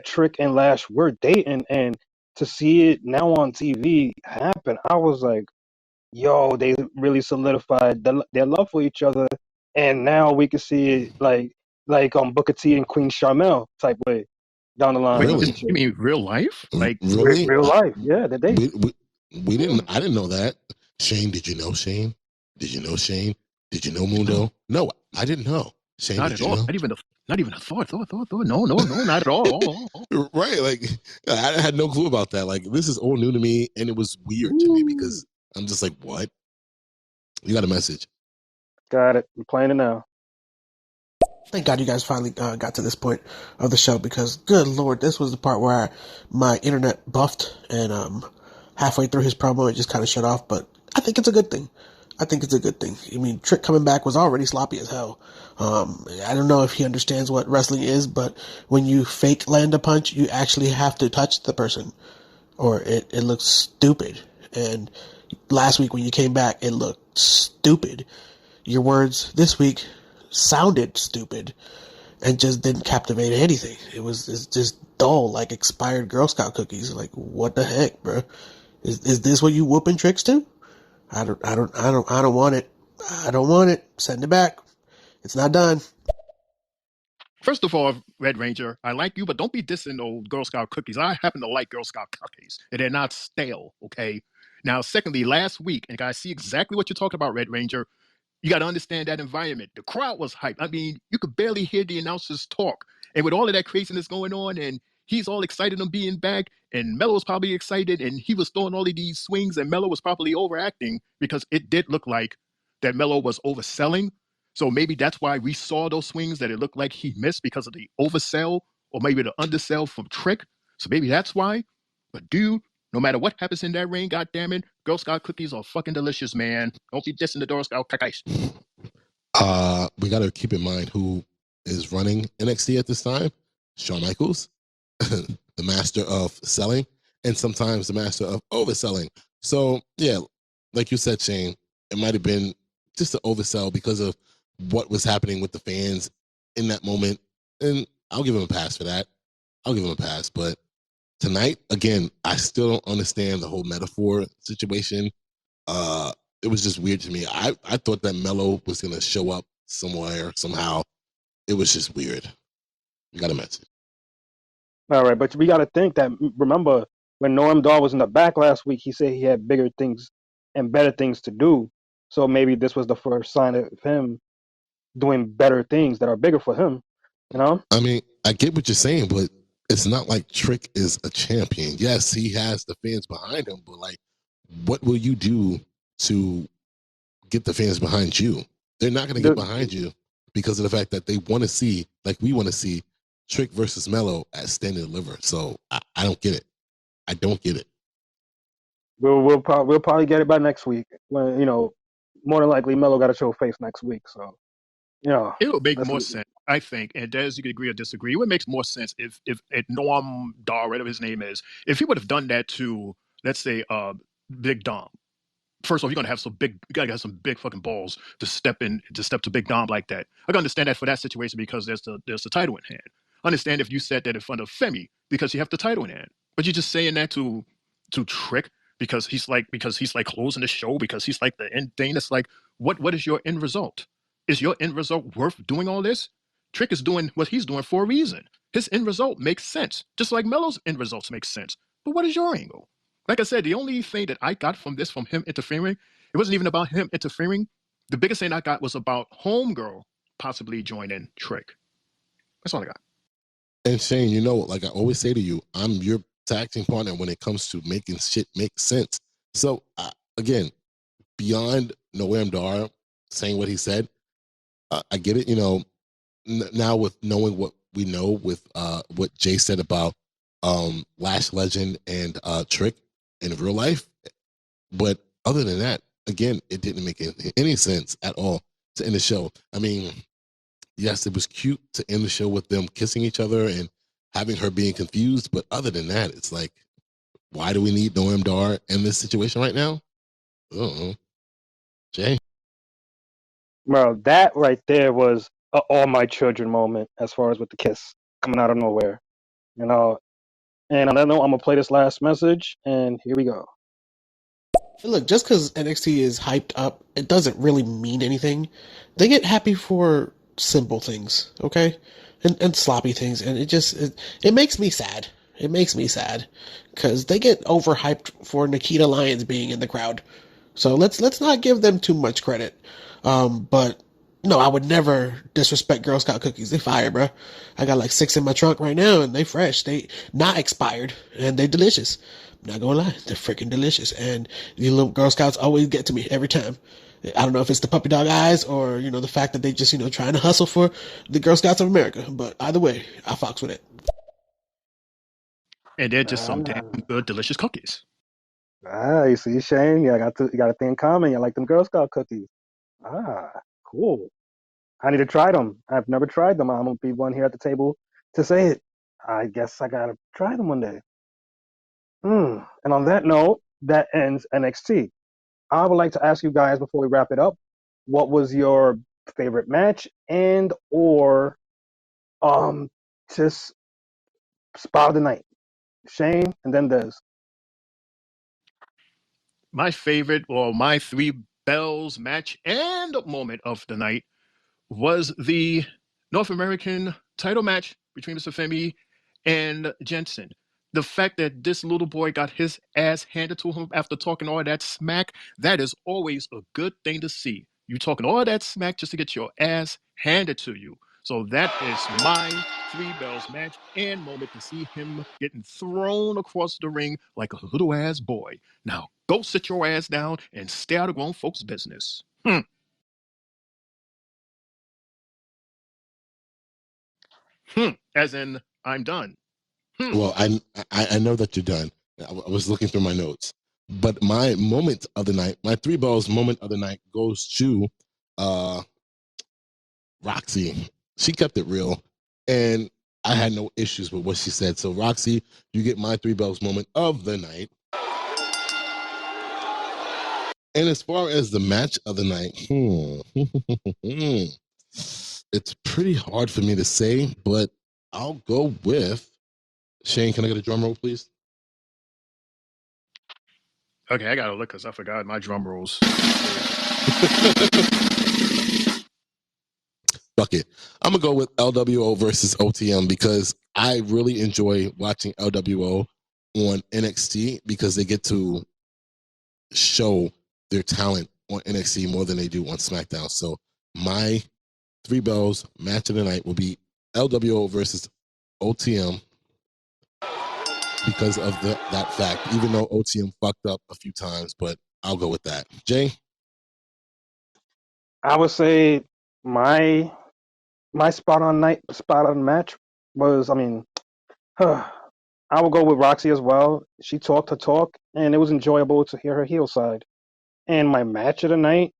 Trick and Lash were dating, and to see it now on TV happen, I was like, yo, they really solidified their love for each other, and now we can see it like Booker T and Queen Charmel type way down the line Wait, in the really? future. you mean real life? Like, Really? Real life, yeah, that they. We didn't, I didn't know that. Shane, did you know Shane? Did you know Shane? Did you know Mundo? No, I didn't know. Shane, not did at you all. know? Not even a thought. No, not at all. Right, like I had no clue about that. Like, this is all new to me, and it was weird to me because I'm just like, what? You got a message? Got it. I'm playing it now. Thank God you guys finally got to this point of the show, because good Lord, this was the part where my internet buffed, and halfway through his promo it just kind of shut off. But I think it's a good thing. I mean, Trick coming back was already sloppy as hell. I don't know if he understands what wrestling is, but when you fake land a punch, you actually have to touch the person, or it looks stupid. And last week when you came back, it looked stupid. Your words this week sounded stupid and just didn't captivate anything. It's just dull, like expired Girl Scout cookies. Like, what the heck, bro? Is this what you whooping Tricks to? I don't want it. I don't want it. Send it back. It's not done. First of all, Red Ranger, I like you, but don't be dissing old Girl Scout cookies. I happen to like Girl Scout cookies, and they're not stale, okay? Now, secondly, last week, and I see exactly what you're talking about, Red Ranger. You got to understand that environment. The crowd was hyped. I mean, you could barely hear the announcers talk. And with all of that craziness going on, and he's all excited on being back, and Mello was probably excited, and he was throwing all of these swings, and Mello was probably overacting because it did look like that Mello was overselling. So maybe that's why we saw those swings that it looked like he missed because of the oversell or maybe the undersell from Trick. So maybe that's why. But dude, no matter what happens in that ring, goddammit, Girl Scout cookies are fucking delicious, man. Don't be dissing the Girl Scout cookies. We got to keep in mind who is running NXT at this time. Shawn Michaels, the master of selling, and sometimes the master of overselling. So yeah, like you said, Shane, it might have been just an oversell because of what was happening with the fans in that moment. And I'll give him a pass for that. But tonight, again, I still don't understand the whole metaphor situation. It was just weird to me. I thought that Mello was gonna show up somewhere, somehow. It was just weird. You got a message. All right, but we got to think that, remember, when Norm Dahl was in the back last week, he said he had bigger things and better things to do. So maybe this was the first sign of him doing better things that are bigger for him. You know? I mean, I get what you're saying, but it's not like Trick is a champion. Yes, he has the fans behind him, but like, what will you do to get the fans behind you? They're not going to get behind you because of the fact that they want to see, like we want to see, Trick versus Mello at Stand and Deliver. So I don't get it. I don't get it. We'll probably get it by next week. When more than likely Melo got to show face next week. So It would make that's more sense, I think, and Des, you could agree or disagree. It would make more sense if Norm Dar, whatever his name is, if he would have done that to, let's say, Big Dom. First off, you gotta have some big fucking balls to step to Big Dom like that. I can understand that for that situation because there's the title in hand. I understand if you said that in front of Femi because you have the title in hand, but you're just saying that to Trick because he's like closing the show because he's like the end thing. It's like what is your end result? Is your end result worth doing all this? Trick is doing what he's doing for a reason. His end result makes sense, just like Melo's end results make sense. But what is your angle? Like I said, the only thing that I got from him interfering, it wasn't even about him interfering. The biggest thing I got was about Homegirl possibly joining Trick. That's all I got. And Shane, like I always say to you, I'm your tag team partner when it comes to making shit make sense. So again, beyond Noam Dar saying what he said, I get it. Now with knowing what we know with what Jay said about Lash Legend and Trick in real life, but other than that, again, it didn't make any sense at all to end the show. I mean, yes, it was cute to end the show with them kissing each other and having her being confused, but other than that, it's like, why do we need Noam Dar in this situation right now? Jay? bro, that right there was a all my children moment as far as with the kiss coming out of nowhere. And on that note, I'm gonna play this last message, and here we go. Look, just because NXT is hyped up, it doesn't really mean anything. They get happy for simple things, okay? And sloppy things, and it makes me sad. It makes me sad because they get overhyped for Nikita Lyons being in the crowd. So let's not give them too much credit. But no, I would never disrespect Girl Scout cookies. They fire, bro. I got like 6 in my trunk right now, and they fresh. They not expired, and they delicious. I'm not gonna lie, they're freaking delicious. And these little Girl Scouts always get to me every time. I don't know if it's the puppy dog eyes or the fact that they just trying to hustle for the Girl Scouts of America. But either way, I fucks with it. And they're just some damn good, delicious cookies. You see, Shane, you got a thing in common. You like them Girl Scout cookies. Cool. I need to try them. I've never tried them. I'm gonna be one here at the table to say it. I guess I gotta try them one day. And on that note, that ends NXT. I would like to ask you guys before we wrap it up, what was your favorite match and or just spot of the night? Shane and then Des. My favorite, or my 3 bells match and moment of the night was the North American title match between Mr. Femi and Jensen. The fact that this little boy got his ass handed to him after talking all that smack, that is always a good thing to see. You talking all that smack just to get your ass handed to you. So that is my 3 bells match and moment to see him getting thrown across the ring like a little ass boy. Now go sit your ass down and stay out of grown folks' business. As in, I'm done. Well, I know that you're done. I was looking through my notes, but my moment of the night, my 3 bells moment of the night goes to Roxy. She kept it real, and I had no issues with what she said. So Roxy, you get my 3 bells moment of the night. And as far as the match of the night, it's pretty hard for me to say, but I'll go with Shane. Can I get a drum roll, please? Okay, I gotta look because I forgot my drum rolls. Fuck it. I'm gonna go with LWO versus OTM because I really enjoy watching LWO on NXT because they get to show their talent on NXT more than they do on SmackDown. So my 3 bells match of the night will be LWO versus OTM because of that fact, even though OTM fucked up a few times, but I'll go with that. Jay? I would say my spot on match was, I mean, I will go with Roxy as well. She talked her talk, and it was enjoyable to hear her heel side. And my match of the night,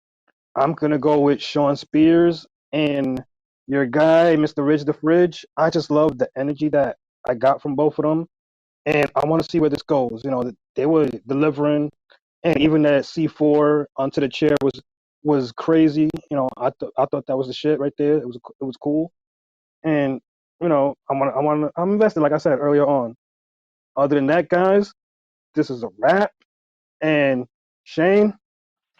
I'm gonna go with Sean Spears and your guy, Mr. Ridge the Fridge. I just love the energy that I got from both of them, and I want to see where this goes. You know, they were delivering, and even that C4 onto the chair was crazy. You know, I thought that was the shit right there. It was cool, and you know, I'm invested. Like I said earlier on. Other than that, guys, this is a wrap. And Shane,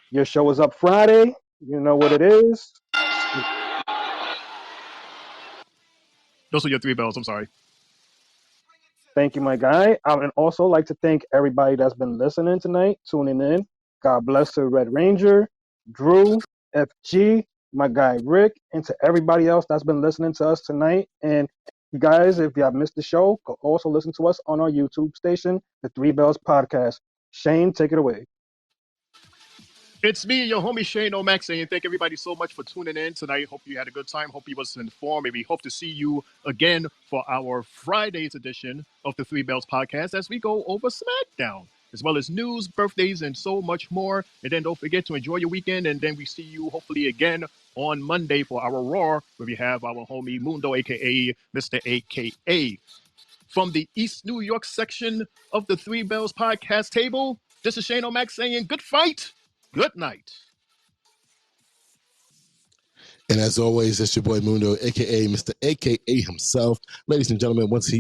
your show is up Friday. You know what it is. Those are your 3 bells. I'm sorry. Thank you, my guy. I would also like to thank everybody that's been listening tonight, tuning in. God bless to Red Ranger, Drew, FG, my guy Rick, and to everybody else that's been listening to us tonight. And you guys, if you have missed the show, go also listen to us on our YouTube station, the Three Bells Podcast. Shane, take it away. It's me, your homie Shane O'Mac, saying thank everybody so much for tuning in tonight. Hope you had a good time. Hope you was informed. And we hope to see you again for our Friday's edition of the Three Bells Podcast as we go over SmackDown, as well as news, birthdays, and so much more. And then don't forget to enjoy your weekend. And then we see you hopefully again on Monday for our Raw, where we have our homie Mundo, a.k.a. Mr. A.K.A. From the East New York section of the Three Bells Podcast table, this is Shane O'Mac saying good fight. Good night. And as always, it's your boy Mundo, aka Mr. AKA himself. Ladies and gentlemen, once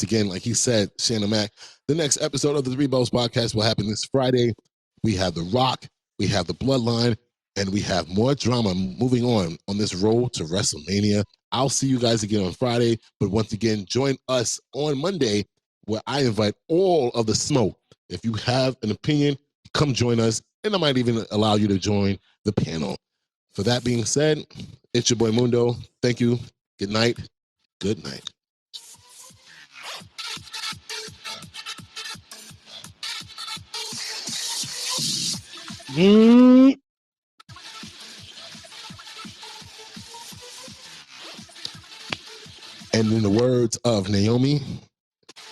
again, like he said, Shannon Mack, the next episode of the Three Bells Podcast will happen this Friday. We have The Rock, we have the Bloodline, and we have more drama moving on this road to WrestleMania. I'll see you guys again on Friday, but once again, join us on Monday, where I invite all of the smoke. If you have an opinion, come join us, and I might even allow you to join the panel. For that being said, it's your boy Mundo. Thank you. Good night. Good night. Yeet. And in the words of Naomi,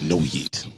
no yeet.